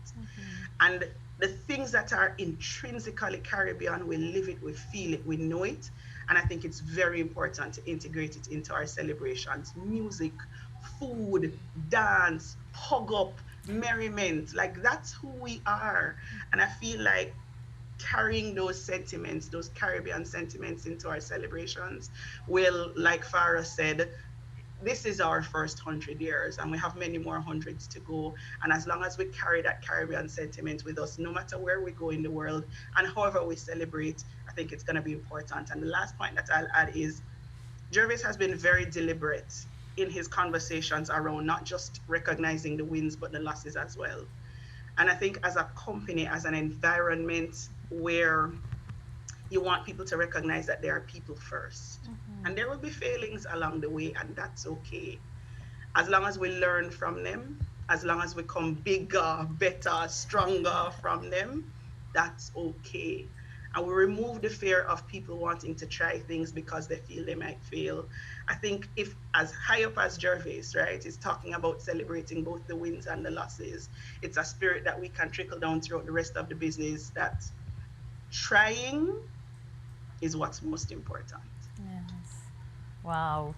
And the things that are intrinsically Caribbean, we live it, we feel it, we know it. And I think it's very important to integrate it into our celebrations. Music, food, dance, hug up, merriment, like that's who we are. And I feel like carrying those sentiments, those Caribbean sentiments into our celebrations will, like Farah said, this is our first 100 years and we have many more hundreds to go. And as long as we carry that Caribbean sentiment with us, no matter where we go in the world and however we celebrate, I think it's going to be important. And the last point that I'll add is Gervais has been very deliberate in his conversations around not just recognizing the wins, but the losses as well. And I think as a company, as an environment where you want people to recognize that they are people 1st. And there will be failings along the way, and that's okay. As long as we learn from them, as long as we come bigger, better, stronger from them, that's okay. And we remove the fear of people wanting to try things because they feel they might fail. I think if as high up as Gervais, right, is talking about celebrating both the wins and the losses, it's a spirit that we can trickle down throughout the rest of the business, that trying is what's most important. Yes. Wow.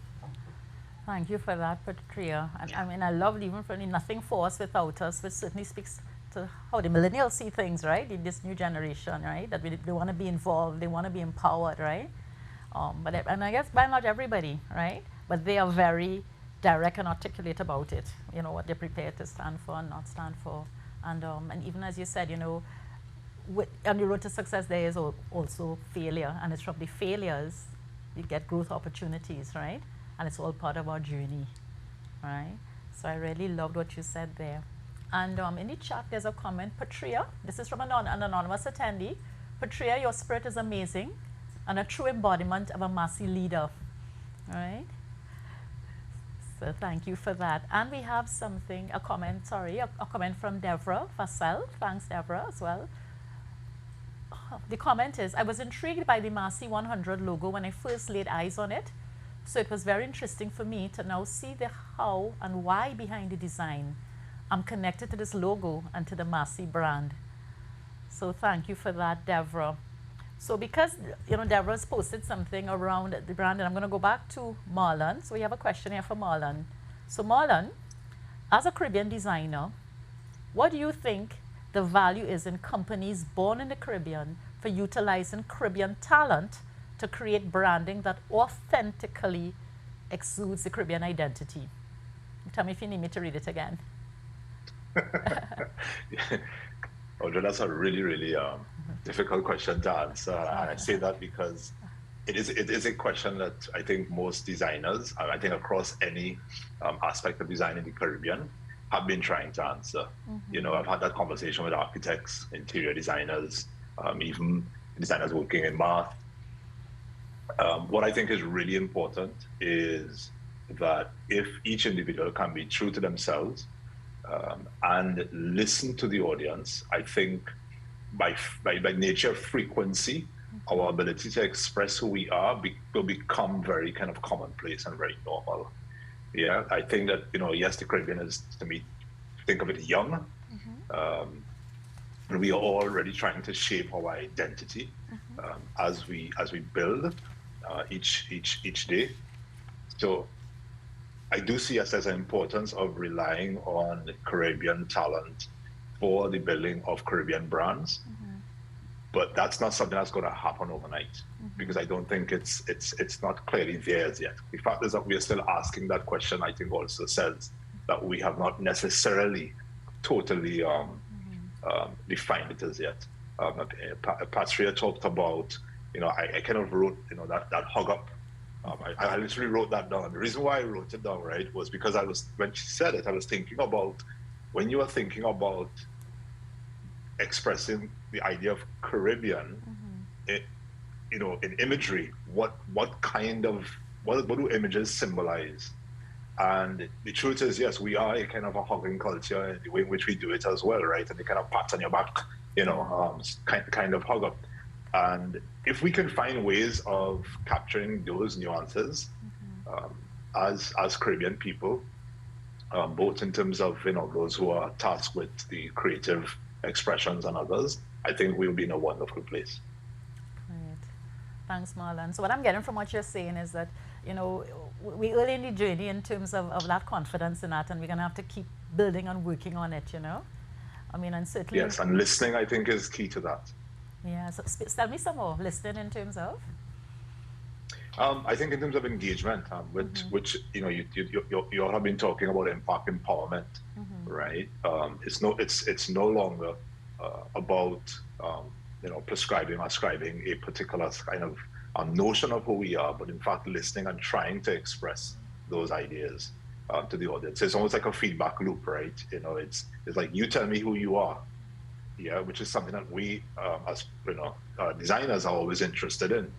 Thank you for that, Patria. I mean, I love even from the nothing for us without us, which certainly speaks to how the millennials see things, right? In this new generation, right? That they want to be involved, they want to be empowered, right? And I guess by and large everybody, right? But they are very direct and articulate about it. You know, what they're prepared to stand for and not stand for. And even as you said, you know, on the road to success, there is also failure, and it's from the failures you get growth opportunities, right? And it's all part of our journey, right? So I really loved what you said there. And in the chat, there's a comment, Patria, this is from an anonymous attendee. Patria, your spirit is amazing and a true embodiment of a Massey leader, right? So thank you for that. And we have a comment from Deborah Vassell. Thanks, Deborah, as well. The comment is, I was intrigued by the Massey 100 logo when I first laid eyes on it. So it was very interesting for me to now see the how and why behind the design. I'm connected to this logo and to the Massey brand. So thank you for that, Deborah. So because, you know, Deborah's posted something around the brand, and I'm going to go back to Marlon. So we have a question here for Marlon. So Marlon, as a Caribbean designer, what do you think the value is in companies born in the Caribbean for utilizing Caribbean talent to create branding that authentically exudes the Caribbean identity? Tell me if you need me to read it again. Audra, that's a really, really difficult question to answer. And I say that because it is a question that I think most designers, I think across any aspect of design in the Caribbean, have been trying to answer. You know, I've had that conversation with architects, interior designers, even designers working in math. What I think is really important is that if each individual can be true to themselves and listen to the audience, I think by nature of frequency, our ability to express who we are will become very kind of commonplace and very normal. Yeah, I think that, you know, yes, the Caribbean is, to me, think of it young. We are already trying to shape our identity as we build each day. So I do see us as an importance of relying on Caribbean talent for the building of Caribbean brands. But that's not something that's going to happen overnight, because I don't think it's not clearly theirs yet. The fact is that we are still asking that question, I think also says that we have not necessarily totally defined it as yet. Patria talked about, you know, I kind of wrote, you know, that hug up. I literally wrote that down. The reason why I wrote it down, right, was because when she said it, I was thinking about, when you are thinking about expressing the idea of Caribbean, it, in imagery, what do images symbolize? And the truth is, yes, we are a kind of a hugging culture in the way in which we do it as well, right? And the kind of pat on your back, kind of hug up. And if we can find ways of capturing those nuances as Caribbean people, both in terms of those who are tasked with the creative expressions and others, I think we'll be in a wonderful place. Great. Thanks, Marlon. So what I'm getting from what you're saying is that, we early in the journey in terms of that confidence in that, and we're going to have to keep building and working on it, I mean, and certainly... Yes, and listening, I think, is key to that. Yeah, so tell me some more. Listening in terms of? I think in terms of engagement, which you all have been talking about impact empowerment, right? It's no longer about prescribing or ascribing a particular kind of notion of who we are, but in fact listening and trying to express those ideas to the audience. It's almost like a feedback loop, right? It's like, you tell me who you are, which is something that we as designers are always interested in.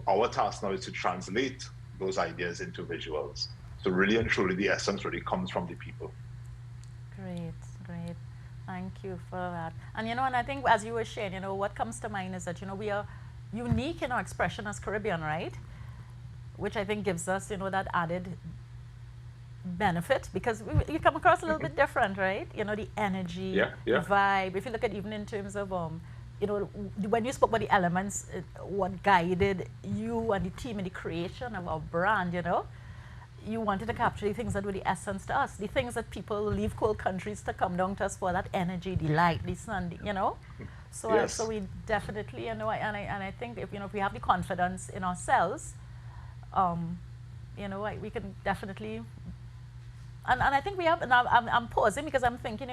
Our task now is to translate those ideas into visuals. So really and truly, the essence really comes from the people. Great. Thank you for that. And and I think as you were sharing, what comes to mind is that we are unique in our expression as Caribbean, right? Which I think gives us that added benefit, because you come across a little bit different, right? The energy, the vibe. If you look at even in terms of when you spoke about the elements, what guided you and the team in the creation of our brand, you wanted to capture the things that were the essence to us, the things that people leave cold countries to come down to us for, that energy, the light, the sun, So, yes. So we definitely, and I think if we have the confidence in ourselves, we can definitely. And I think we have. And I'm pausing because I'm thinking,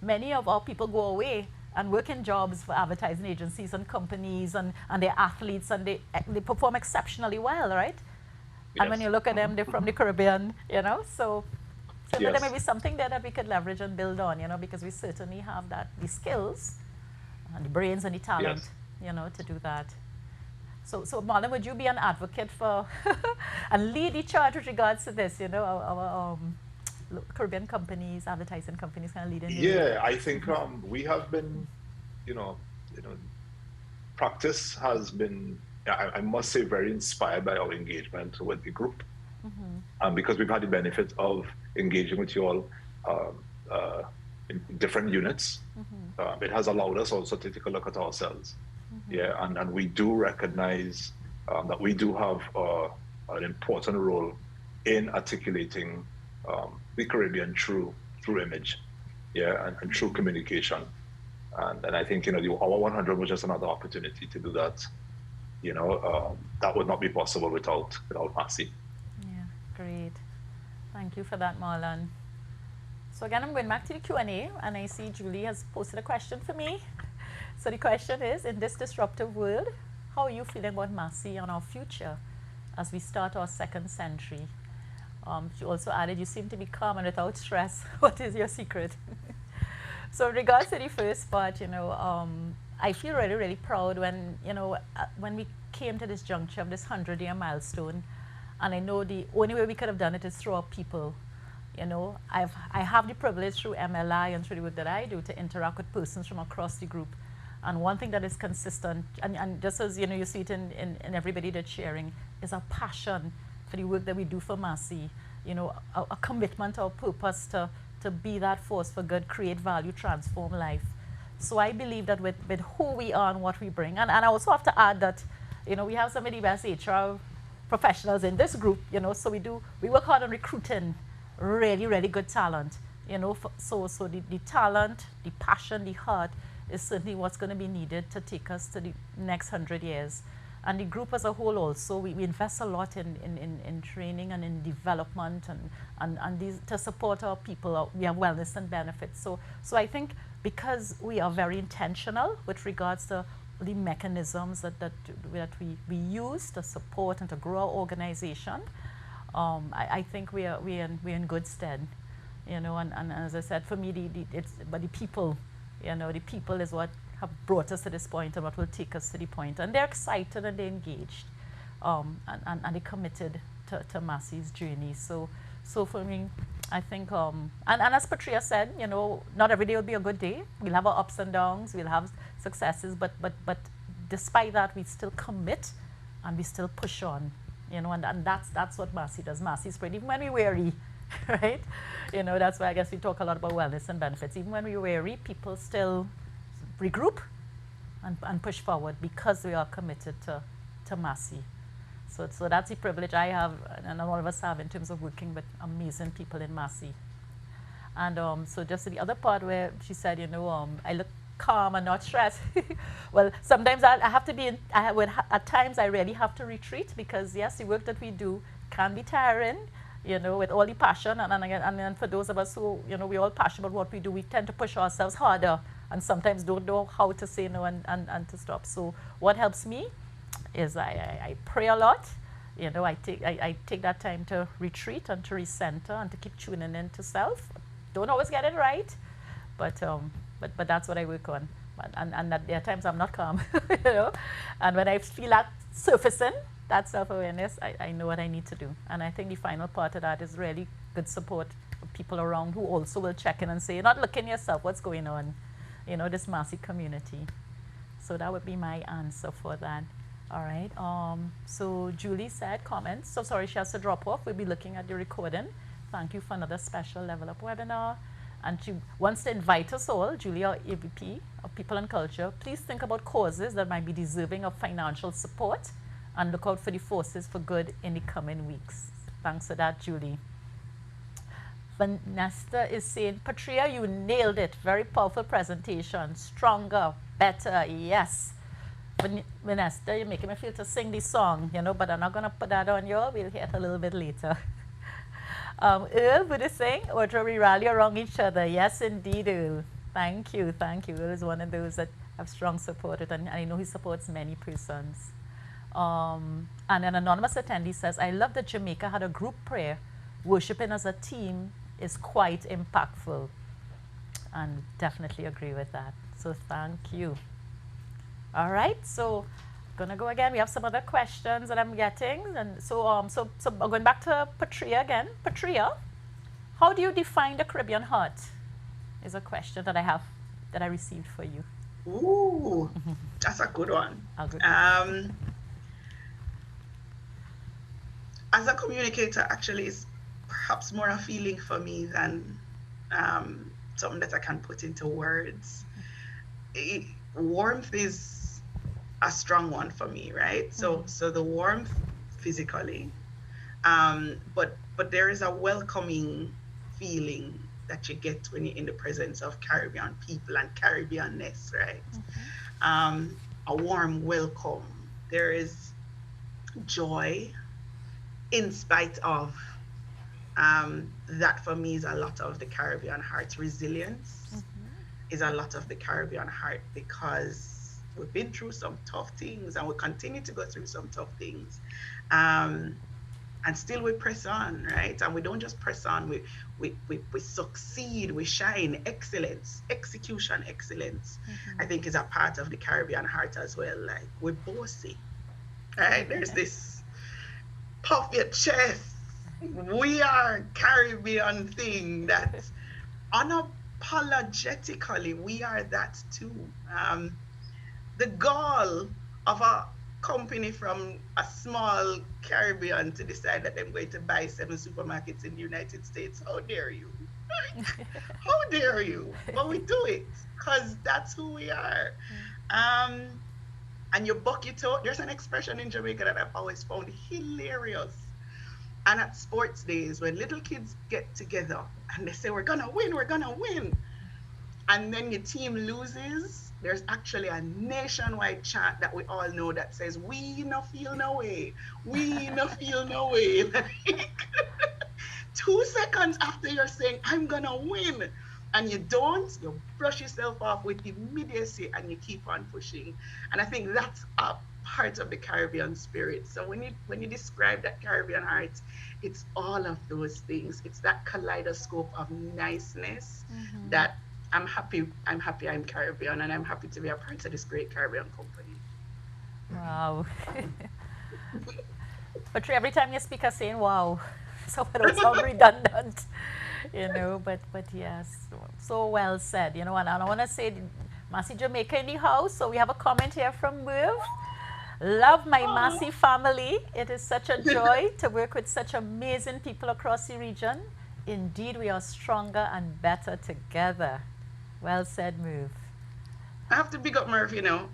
many of our people go away and work in jobs for advertising agencies and companies, and they're athletes, and they perform exceptionally well, right? Yes. And when you look at them, they're from the Caribbean, So Yes. there may be something there that we could leverage and build on, because we certainly have the skills and the brains and the talent, to do that. So Marlon, would you be an advocate for and lead the charge with regards to this, our Caribbean companies, advertising companies kind of leading? Yeah, I think we have been, practice has been, I must say, very inspired by our engagement with the group, because we've had the benefit of engaging with you all in different units. It has allowed us also to take a look at ourselves. And we do recognize that we do have an important role in articulating the Caribbean through image, and through communication. And I think, the Hour 100 was just another opportunity to do that. That would not be possible without Massy. Yeah, great. Thank you for that, Marlon. So again, I'm going back to the Q&A, and I see Julie has posted a question for me. So the question is, in this disruptive world, how are you feeling about Massy and our future as we start our second century? She also added, you seem to be calm and without stress. What is your secret? So in regards to the first part, I feel really, really proud when, when we came to this juncture of this 100-year milestone, and I know the only way we could have done it is through our people. I have the privilege through MLI and through the work that I do to interact with persons from across the group. And one thing that is consistent, and just as you see it in everybody that's sharing, is a passion for the work that we do for Massy. A commitment or purpose to be that force for good, create value, transform life. So I believe that with who we are and what we bring, and I also have to add that, we have some of the best HR professionals in this group, so we work hard on recruiting really, really good talent, so the talent, the passion, the heart is certainly what's going to be needed to take us to the next 100 years. And the group as a whole also, we invest a lot in training and in development and these, to support our people. We have wellness and benefits. So I think because we are very intentional with regards to the mechanisms that we use to support and to grow our organization, I think we're in good stead, and as I said, for me, it's the people, You know, the people is what have brought us to this point and what will take us to the point. And they're excited and they're engaged, and they're committed to Massey's journey. So for me, I think, and as Patria said, you know, not every day will be a good day. We'll have our ups and downs, we'll have successes, but despite that, we still commit and we still push on, you know, and that's what Massey does. Massey's great, even when we're weary, right? You know, that's why I guess we talk a lot about wellness and benefits. Even when we're weary, people still regroup and push forward because we are committed to Massey. So that's the privilege I have, and all of us have, in terms of working with amazing people in Massey. And so just the other part where she said, you know, I look calm and not stressed. Well, sometimes I have to be, at times I really have to retreat, because yes, the work that we do can be tiring, you know, with all the passion. And then for those of us who, you know, we're all passionate about what we do, we tend to push ourselves harder and sometimes don't know how to say no and to stop. So what helps me is I pray a lot. You know, I take that time to retreat and to recenter and to keep tuning into self. Don't always get it right, but that's what I work on. And that there are times I'm not calm, you know. And when I feel that surfacing, that self-awareness, I know what I need to do. And I think the final part of that is really good support of people around who also will check in and say, you're not looking yourself, what's going on? You know, this Massey community. So that would be my answer for that. All right, so Julie said comments. So sorry, she has to drop off. We'll be looking at the recording. Thank you for another special Level Up webinar. And she wants to invite us all, Julie, our AVP of People and Culture, please think about causes that might be deserving of financial support and look out for the forces for good in the coming weeks. Thanks for that, Julie. Vanessa is saying, Patria, you nailed it. Very powerful presentation. Stronger, better, yes. Vanessa, you're making me feel to sing this song, you know, but I'm not going to put that on you. We'll hear it a little bit later. Earl would sing, Audra, we rally around each other. Yes, indeed, Earl. Thank you, thank you. Earl is one of those that have strong support, and I know he supports many persons. And an anonymous attendee says, I love that Jamaica had a group prayer. Worshipping as a team is quite impactful. And definitely agree with that. So thank you. All right, so gonna go again. We have some other questions that I'm getting, and so going back to Patria again. Patria, how do you define the Caribbean heart? Is a question that I received for you. Ooh, that's a good one. As a communicator, actually, it's perhaps more a feeling for me than something that I can put into words. Warmth is a strong one for me, right? So the warmth physically, but there is a welcoming feeling that you get when you're in the presence of Caribbean people and Caribbeanness, right? A warm welcome. There is joy in spite of. That for me is a lot of the Caribbean heart. Resilience is a lot of the Caribbean heart, because we've been through some tough things and we continue to go through some tough things. And still we press on, right? And we don't just press on, we succeed, we shine. Excellence, execution excellence, I think is a part of the Caribbean heart as well. Like, we're bossy, right? There's this puff your chest, we are Caribbean thing that's unapologetically, we are that too. The goal of a company from a small Caribbean to decide that I'm going to buy 7 supermarkets in the United States, how dare you? How dare you? But we do it because that's who we are. And you buck your toe. There's an expression in Jamaica that I've always found hilarious. And at sports days, when little kids get together and they say, we're gonna win. And then your team loses, there's actually a nationwide chant that we all know that says, we no feel no way. We no feel no way. Like, 2 seconds after you're saying, I'm gonna win, and you don't, you brush yourself off with immediacy and you keep on pushing. And I think that's a part of the Caribbean spirit. So when you describe that Caribbean heart, it's all of those things. It's that kaleidoscope of niceness that I'm happy. I'm happy. I'm Caribbean, and I'm happy to be a part of this great Caribbean company. Wow. But every time you speak, I'm saying wow. So I don't sound redundant, but yes, so well said, and I want to say, Massy Jamaica in the house. So we have a comment here from Merv. Love my Oh. Massy family. It is such a joy to work with such amazing people across the region. Indeed, we are stronger and better together. Well said, Merv. I have to big up Murph, Big up,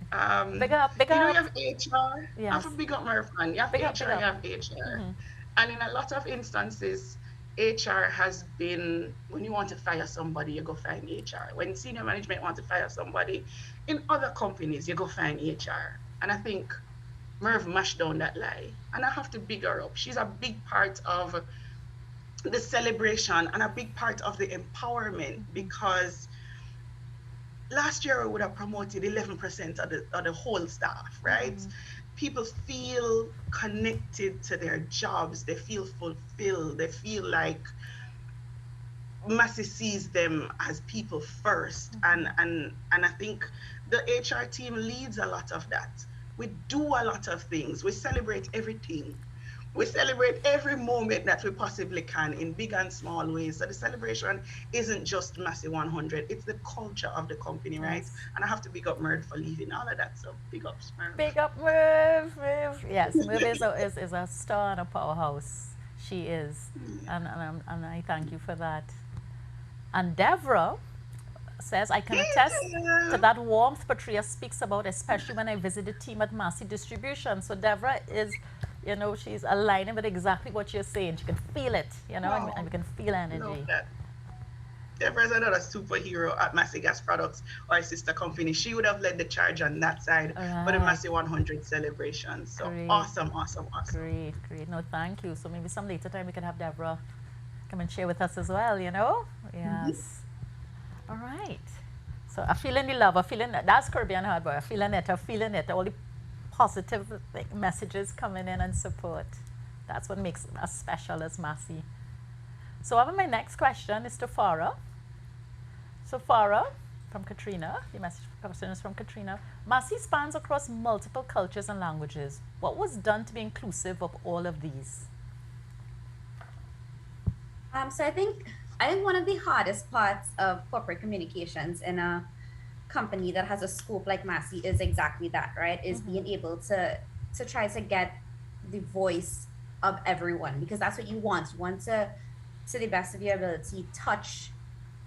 big You up. have HR. I have Yes. to big up Murph, man. You have Big up, big HR, you up. have HR. Hmm. And in a lot of instances, HR has been, when you want to fire somebody, you go find HR. When senior management want to fire somebody, in other companies, you go find HR. And I think Merv mashed down that lie. And I have to big her up. She's a big part of the celebration and a big part of the empowerment because last year we would have promoted 11% of the whole staff, right? People feel connected to their jobs, they feel fulfilled, they feel like Massey sees them as people first. And I think the HR team leads a lot of that. We do a lot of things, we celebrate everything. We celebrate every moment that we possibly can in big and small ways. So the celebration isn't just Massey 100, it's the culture of the company, right? Yes. And I have to big up Merv for leading all of that. So big ups, Merv. Big up Merv, Merv. Yes, Merv is a star and a powerhouse. She is. And I thank you for that. And Deborah says, I can attest to that warmth Patria speaks about, especially when I visit the team at Massey Distribution. So Deborah is, she's aligning with exactly what you're saying. She can feel it, and we can feel energy. Love that. Deborah's another superhero at Massey Gas Products, our sister company. She would have led the charge on that side for the Right. Massey 100 celebration. So Great. awesome, awesome, awesome. Great, great. No, thank you. So maybe some later time we can have Deborah come and share with us as well, Yes. All right. So I'm feeling the love. I'm feeling that's Caribbean hard boy. I'm feeling it. I'm feeling it. All the positive messages coming in and support. That's what makes us special as Massey. So my next question is to Farah. So Farah, from Katrina, the message question is from Katrina. Massey spans across multiple cultures and languages. What was done to be inclusive of all of these? So I think one of the hardest parts of corporate communications in a company that has a scope like Massey is exactly that, right? Is being able to try to get the voice of everyone, because that's what you want. You want to the best of your ability, touch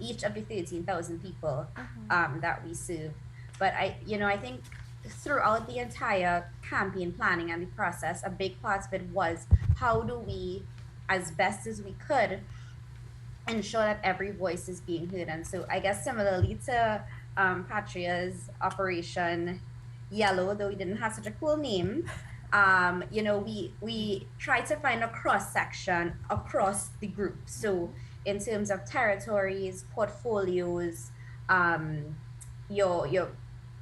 each of the 13,000 people that we serve. But I think throughout the entire campaign planning and the process, a big part of it was how do we, as best as we could, ensure that every voice is being heard. And so I guess similarly to Patria's Operation Yellow, though we didn't have such a cool name, we try to find a cross section across the group. So in terms of territories, portfolios, your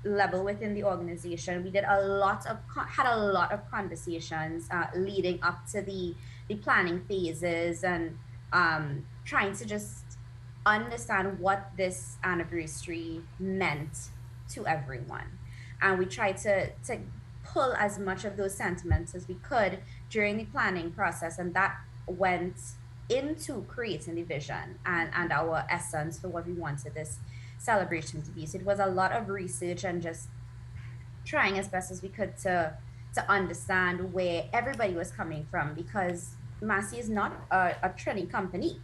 level within the organization, we did had a lot of conversations leading up to the planning phases, and trying to just understand what this anniversary meant to everyone. And we tried to pull as much of those sentiments as we could during the planning process, and that went into creating the vision and our essence for what we wanted this celebration to be. So it was a lot of research and just trying as best as we could to understand where everybody was coming from, because Massey is not a training company.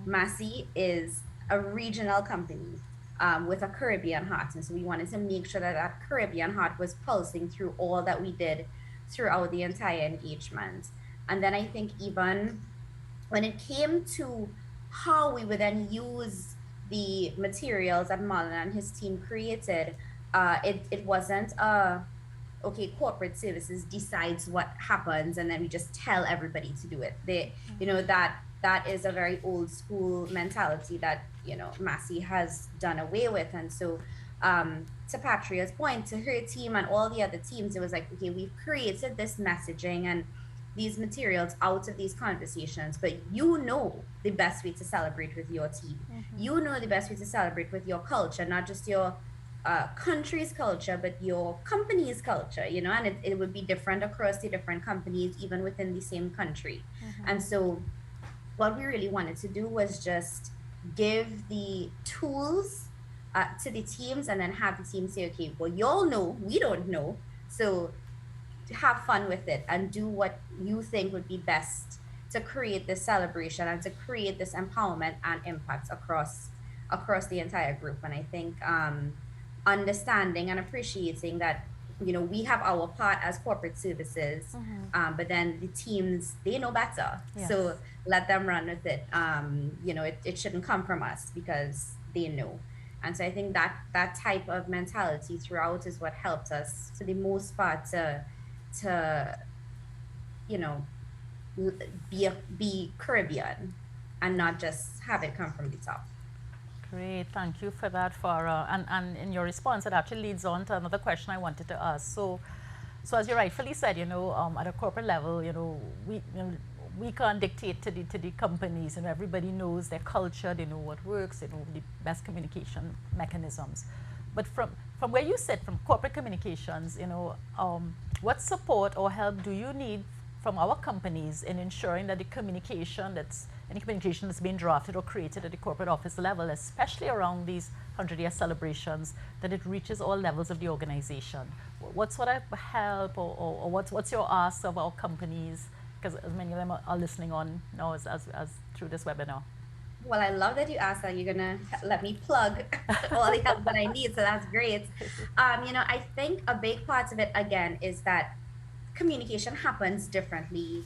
Massey is a regional company with a Caribbean heart. And so we wanted to make sure that that Caribbean heart was pulsing through all that we did throughout the entire engagement. And then I think even when it came to how we would then use the materials that Marlon and his team created, it wasn't okay, corporate services decides what happens and then we just tell everybody to do it. That is a very old school mentality that Massey has done away with. And so to Patria's point, to her team and all the other teams, it was like, okay, we've created this messaging, and these materials out of these conversations, but you know the best way to celebrate with your team. You know the best way to celebrate with your culture, not just your country's culture, but your company's culture, and it would be different across the different companies, even within the same country. And so what we really wanted to do was just give the tools to the teams, and then have the teams say, okay, well, y'all know, we don't know. So have fun with it and do what you think would be best to create this celebration and to create this empowerment and impact across the entire group. And I think understanding and appreciating that we have our part as corporate services, but then the teams, they know better. Yes. So let them run with it. It shouldn't come from us because they know. And so I think that type of mentality throughout is what helped us, for the most part, to be Caribbean and not just have it come from the top. Great, thank you for that, Farah. And in your response, it actually leads on to another question I wanted to ask. So as you rightfully said, at a corporate level, we can't dictate to the companies. Everybody knows their culture, they know what works, they know the best communication mechanisms. But from where you sit, from corporate communications, what support or help do you need from our companies in ensuring that any communication that's being drafted or created at the corporate office level, especially around these 100-year celebrations, that it reaches all levels of the organization? What sort of help or what's your ask of our companies? Because many of them are listening on now as through this webinar. Well, I love that you asked that. You're gonna let me plug all the help that I need, so that's great. I think a big part of it, again, is that communication happens differently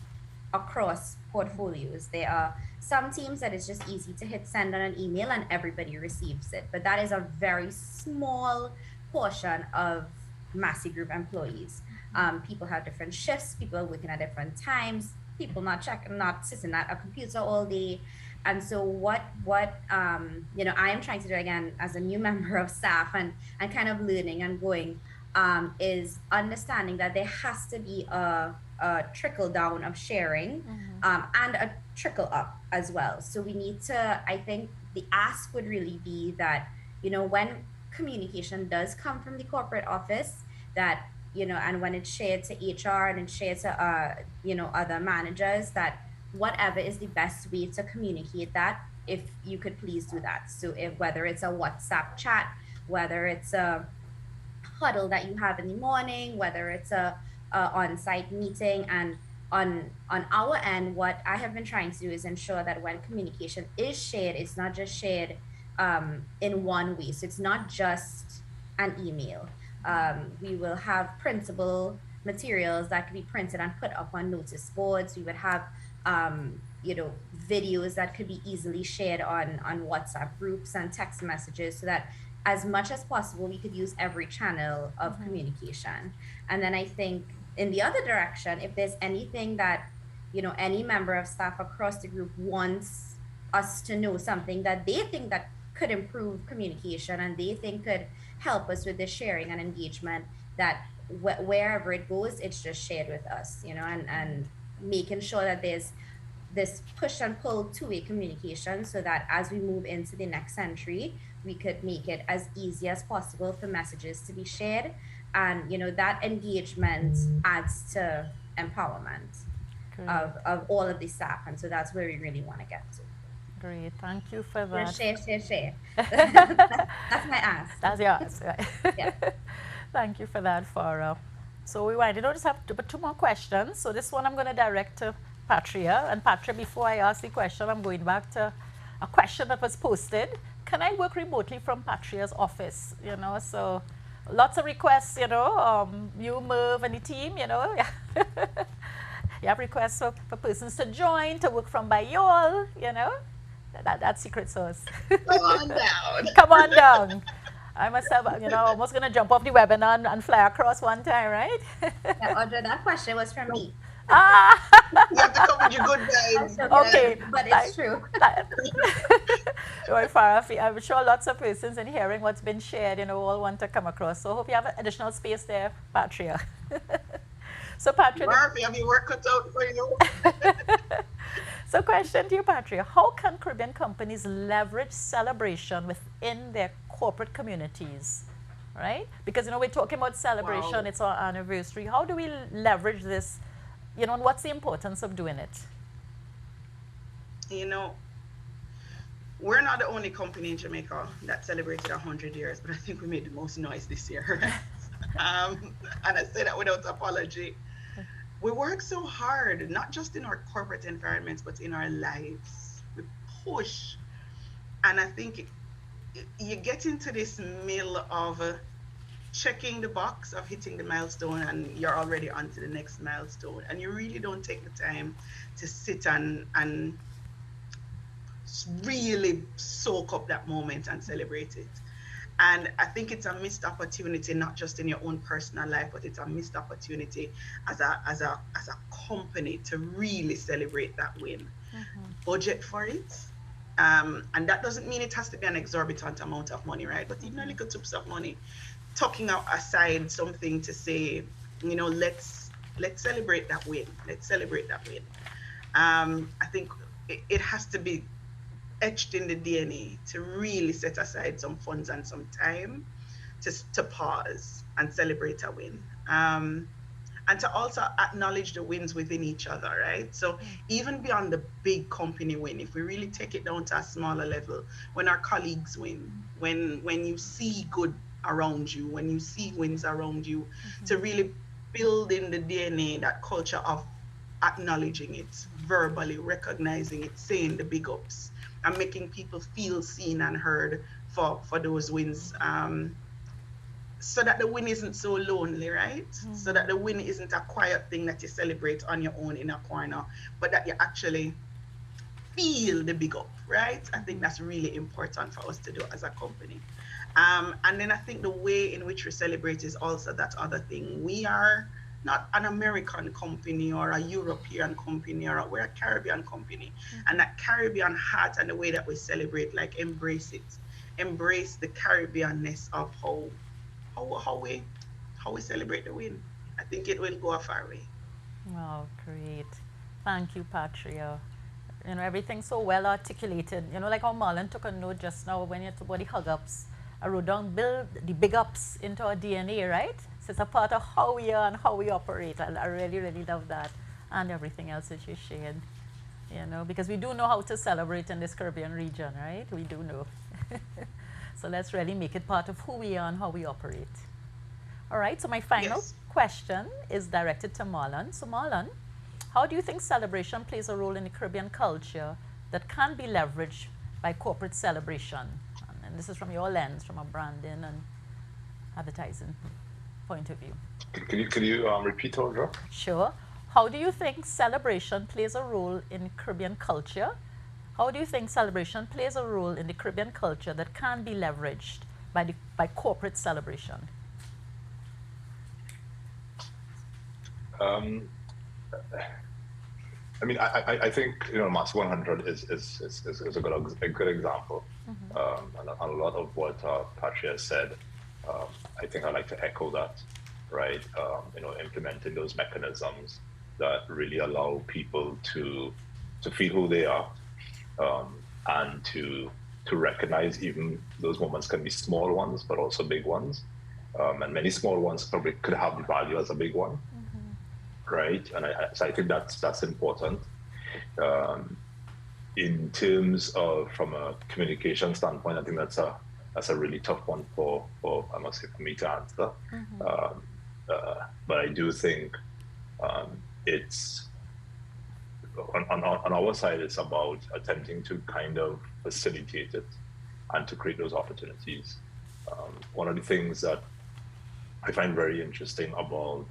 across portfolios. There are some teams that it's just easy to hit send on an email and everybody receives it, but that is a very small portion of Massey Group employees. People have different shifts, people are working at different times, people not sitting at a computer all day. And so what I am trying to do, again, as a new member of staff and kind of learning and going, is understanding that there has to be a trickle down of sharing, and a trickle up as well. So we need to, I think the ask would really be that, when communication does come from the corporate office, that, and when it's shared to HR and it's shared to, other managers, that whatever is the best way to communicate that, if you could please do that. So whether it's a WhatsApp chat, whether it's a huddle that you have in the morning, whether it's a on-site meeting, and on our end, what I have been trying to do is ensure that when communication is shared, it's not just shared in one way. So it's not just an email. We will have printable materials that can be printed and put up on notice boards. We would have videos that could be easily shared on WhatsApp groups and text messages, so that as much as possible we could use every channel of communication. And then I think in the other direction, if there's anything that any member of staff across the group wants us to know, something that they think that could improve communication and they think could help us with the sharing and engagement, that wherever it goes, it's just shared with us, and making sure that there's this push and pull two-way communication, so that as we move into the next century, we could make it as easy as possible for messages to be shared. And that engagement adds to empowerment of all of the staff. And so that's where we really want to get to. Great, thank you for that. Share. That's my ask. That's yours, right? Yeah. Thank you for that, Farah. So we wanted to just have two more questions. So this one I'm going to direct to Patria. And Patria, before I ask the question, I'm going back to a question that was posted. Can I work remotely from Patria's office? So lots of requests, you, Merv, and the team, You have requests for persons to join, to work from by y'all, That's secret sauce. Come on down. Come on down. I myself, almost going to jump off the webinar and fly across one time, right? Yeah, Audra, that question was from me. You have to come with your good vibes. Okay. But it's true. Farah, I'm sure lots of persons in hearing what's been shared, all want to come across. So I hope you have additional space there, Patria. So, Patrick, Murphy, have you work cut out for you? so question to you, Patrick. How can Caribbean companies leverage celebration within their corporate communities? Right? Because, we're talking about celebration, Wow. it's our anniversary. How do we leverage this? And what's the importance of doing it? You know, we're not the only company in Jamaica that celebrated 100 years, but I think we made the most noise this year. Right? And I say that without apology. We work so hard, not just in our corporate environments, but in our lives. We push. And I think you get into this mill of checking the box of hitting the milestone, and you're already on to the next milestone. And you really don't take the time to sit and really soak up that moment and celebrate it. And I think it's a missed opportunity, not just in your own personal life, but it's a missed opportunity as a company to really celebrate that win. Budget for it. And that doesn't mean it has to be an exorbitant amount of money, right? But even a little tips of money, tucking out aside something to say, let's celebrate that win. Let's celebrate that win. I think it has to be etched in the DNA to really set aside some funds and some time to pause and celebrate a win. And to also acknowledge the wins within each other, right? So even beyond the big company win, if we really take it down to a smaller level, when our colleagues win, when you see good around you, when you see wins around you, to really build in the DNA that culture of acknowledging it, verbally recognizing it, saying the big ups, and making people feel seen and heard for those wins. So that the win isn't so lonely, right? So that the win isn't a quiet thing that you celebrate on your own in a corner, but that you actually feel the big up, right? I think that's really important for us to do as a company. And then I think the way in which we celebrate is also that other thing. We are not an American company or a European company, we're a Caribbean company. And that Caribbean heart and the way that we celebrate, like embrace it. Embrace the Caribbeanness of how we celebrate the win. I think it will go a far way. Wow, great. Thank you, Patria. Everything's so well articulated. Like how Marlon took a note just now when you talk about the hug ups. I wrote down build the big ups into our DNA, right? So it's a part of how we are and how we operate. I really, really love that. And everything else that you shared. Because we do know how to celebrate in this Caribbean region, right? We do know. So let's really make it part of who we are and how we operate. All right, so my final question is directed to Marlon. So Marlon, how do you think celebration plays a role in the Caribbean culture that can be leveraged by corporate celebration? And this is from your lens, from a branding and advertising point of view. Can you repeat, Audra? Sure. How do you think celebration plays a role in Caribbean culture? How do you think celebration plays a role in the Caribbean culture that can be leveraged by corporate celebration? I mean, I think Mass 100 is a good example, and a lot of what Patria said. I think I'd like to echo that, right? Implementing those mechanisms that really allow people to feel who they are, and to recognize even those moments can be small ones, but also big ones, and many small ones probably could have the value as a big one. Right, and so I think that's important. In terms of from a communication standpoint, I think that's a really tough one for I must say for me to answer. But I do think it's on our side. It's about attempting to kind of facilitate it and to create those opportunities. One of the things that I find very interesting about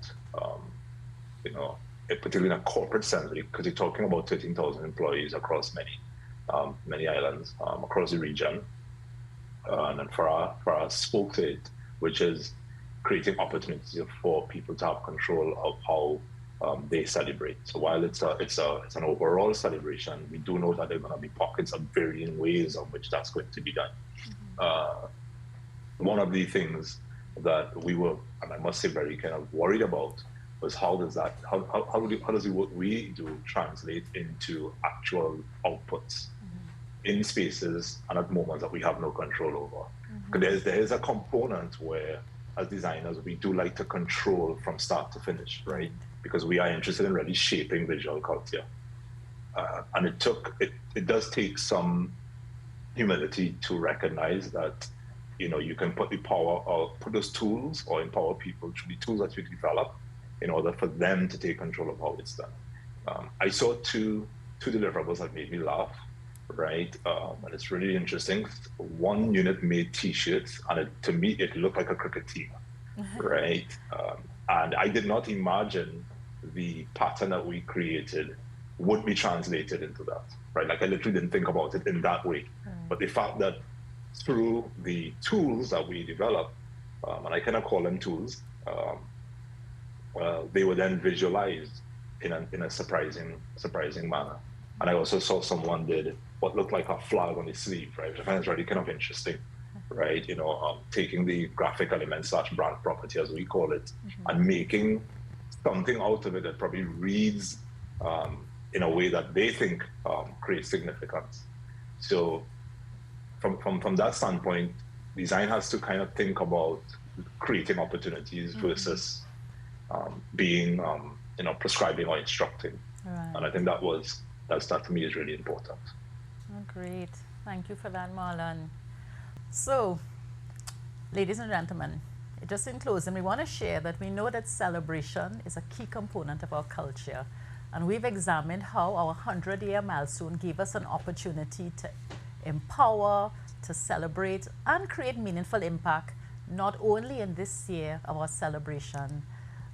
particularly in a corporate sense, because you're talking about 13,000 employees across many islands across the region, and for our spoke to it, which is creating opportunities for people to have control of how they celebrate. So while it's an overall celebration, we do know that there are going to be pockets of varying ways of which that's going to be done. One of the things that we were, and I must say, very kind of worried about was how does the work we do translate into actual outputs in spaces and at moments that we have no control over. Because there is a component where, as designers, we do like to control from start to finish, right? Because we are interested in really shaping visual culture. And it does take some humility to recognize that, you can put the power or put those tools or empower people through the tools that you develop in order for them to take control of how it's done. I saw two deliverables that made me laugh, right? And it's really interesting. One unit made T-shirts, and to me, it looked like a cricket team, right? And I did not imagine the pattern that we created would be translated into that, right? Like I literally didn't think about it in that way. But the fact that through the tools that we developed, and I kind of call them tools, they were then visualized in a surprising manner. And I also saw someone did what looked like a flag on the sleeve, right? Which I find is really kind of interesting, right? Taking the graphic element / brand property, as we call it, and making something out of it that probably reads in a way that they think creates significance. So from that standpoint, design has to kind of think about creating opportunities versus being, prescribing or instructing. Right. And I think that to me is really important. Oh, great. Thank you for that, Marlon. So, ladies and gentlemen, just in closing, we want to share that we know that celebration is a key component of our culture. And we've examined how our 100-year milestone gave us an opportunity to empower, to celebrate, and create meaningful impact, not only in this year of our celebration,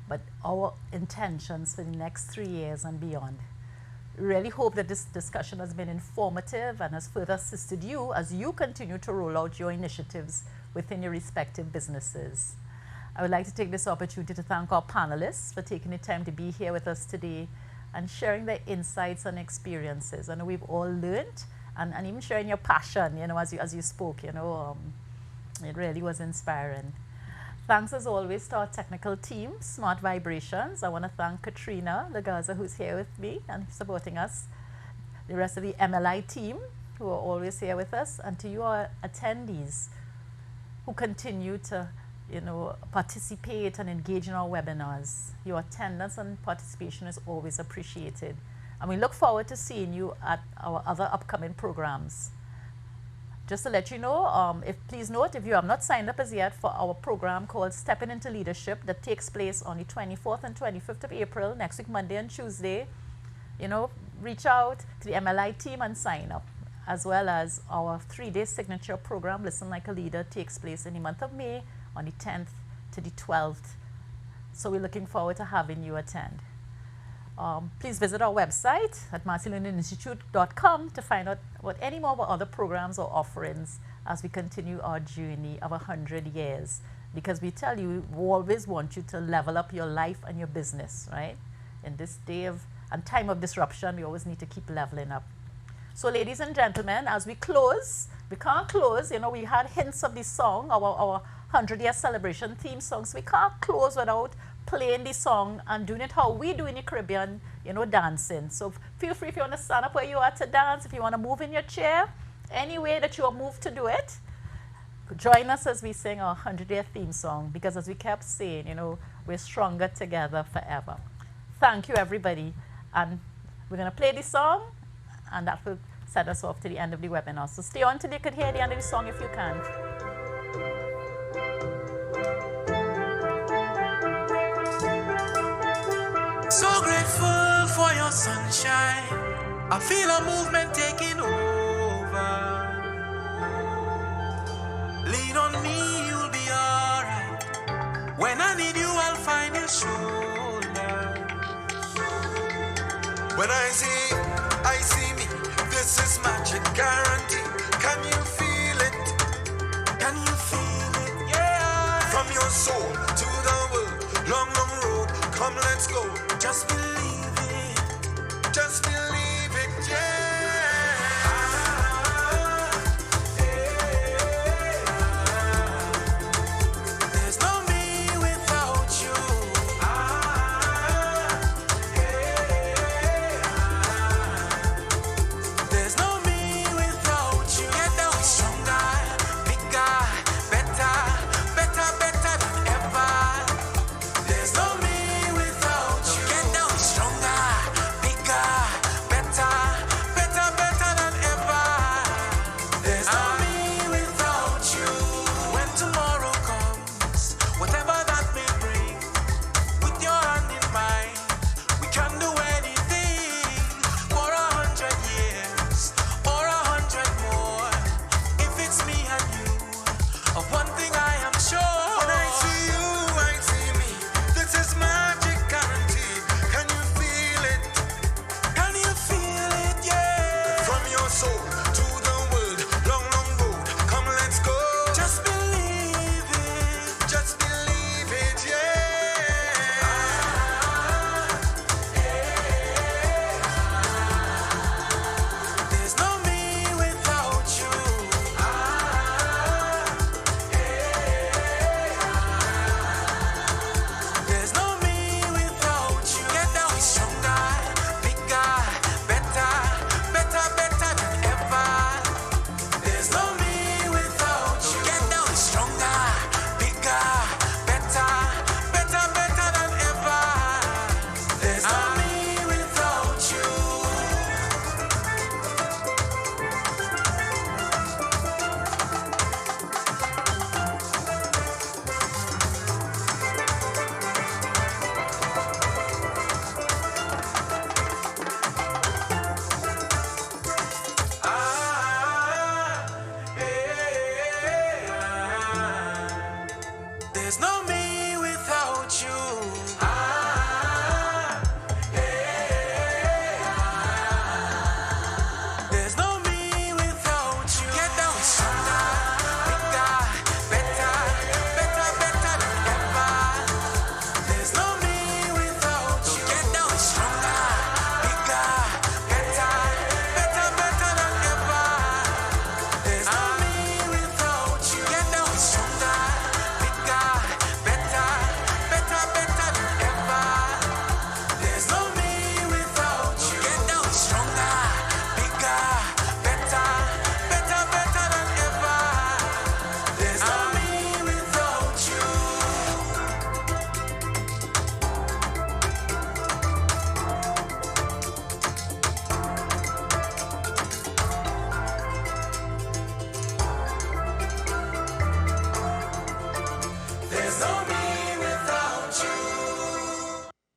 but our intentions for the next 3 years and beyond. We really hope that this discussion has been informative and has further assisted you as you continue to roll out your initiatives within your respective businesses. I would like to take this opportunity to thank our panelists for taking the time to be here with us today and sharing their insights and experiences. I know we've all learned, and even sharing your passion, as you spoke, it really was inspiring. Thanks as always to our technical team, Smart Vibrations. I want to thank Katrina Lagaza, who's here with me and supporting us, the rest of the MLI team, who are always here with us, and to you, our attendees, who continue to participate and engage in our webinars. Your attendance and participation is always appreciated. And we look forward to seeing you at our other upcoming programs. Just to let you know, please note, if you have not signed up as yet for our program called Stepping into Leadership that takes place on the 24th and 25th of April, next week, Monday and Tuesday, reach out to the MLI team and sign up, as well as our 3-day signature program, Listen Like a Leader, takes place in the month of May on the 10th to the 12th. So we're looking forward to having you attend. Please visit our website at masseylearninginstitute.com to find out about any more of our other programs or offerings as we continue our journey of 100 years. Because we tell you, we always want you to level up your life and your business, right? In this day and time of disruption, we always need to keep leveling up. So ladies and gentlemen, as we close, we can't close, we had hints of this song, our 100-year celebration theme song, so we can't close without playing the song and doing it how we do in the Caribbean, dancing. So feel free if you want to stand up where you are to dance, if you want to move in your chair, any way that you are moved to do it. Join us as we sing our 100-year theme song, because as we kept saying, we're stronger together forever. Thank you, everybody. And we're going to play this song, and that will set us off to the end of the webinar. So stay on till you can hear the end of the song if you can. So grateful for your sunshine. I feel a movement taking over. Lean on me, you'll be alright. When I need you, I'll find your shoulder. When I see me, this is magic guarantee.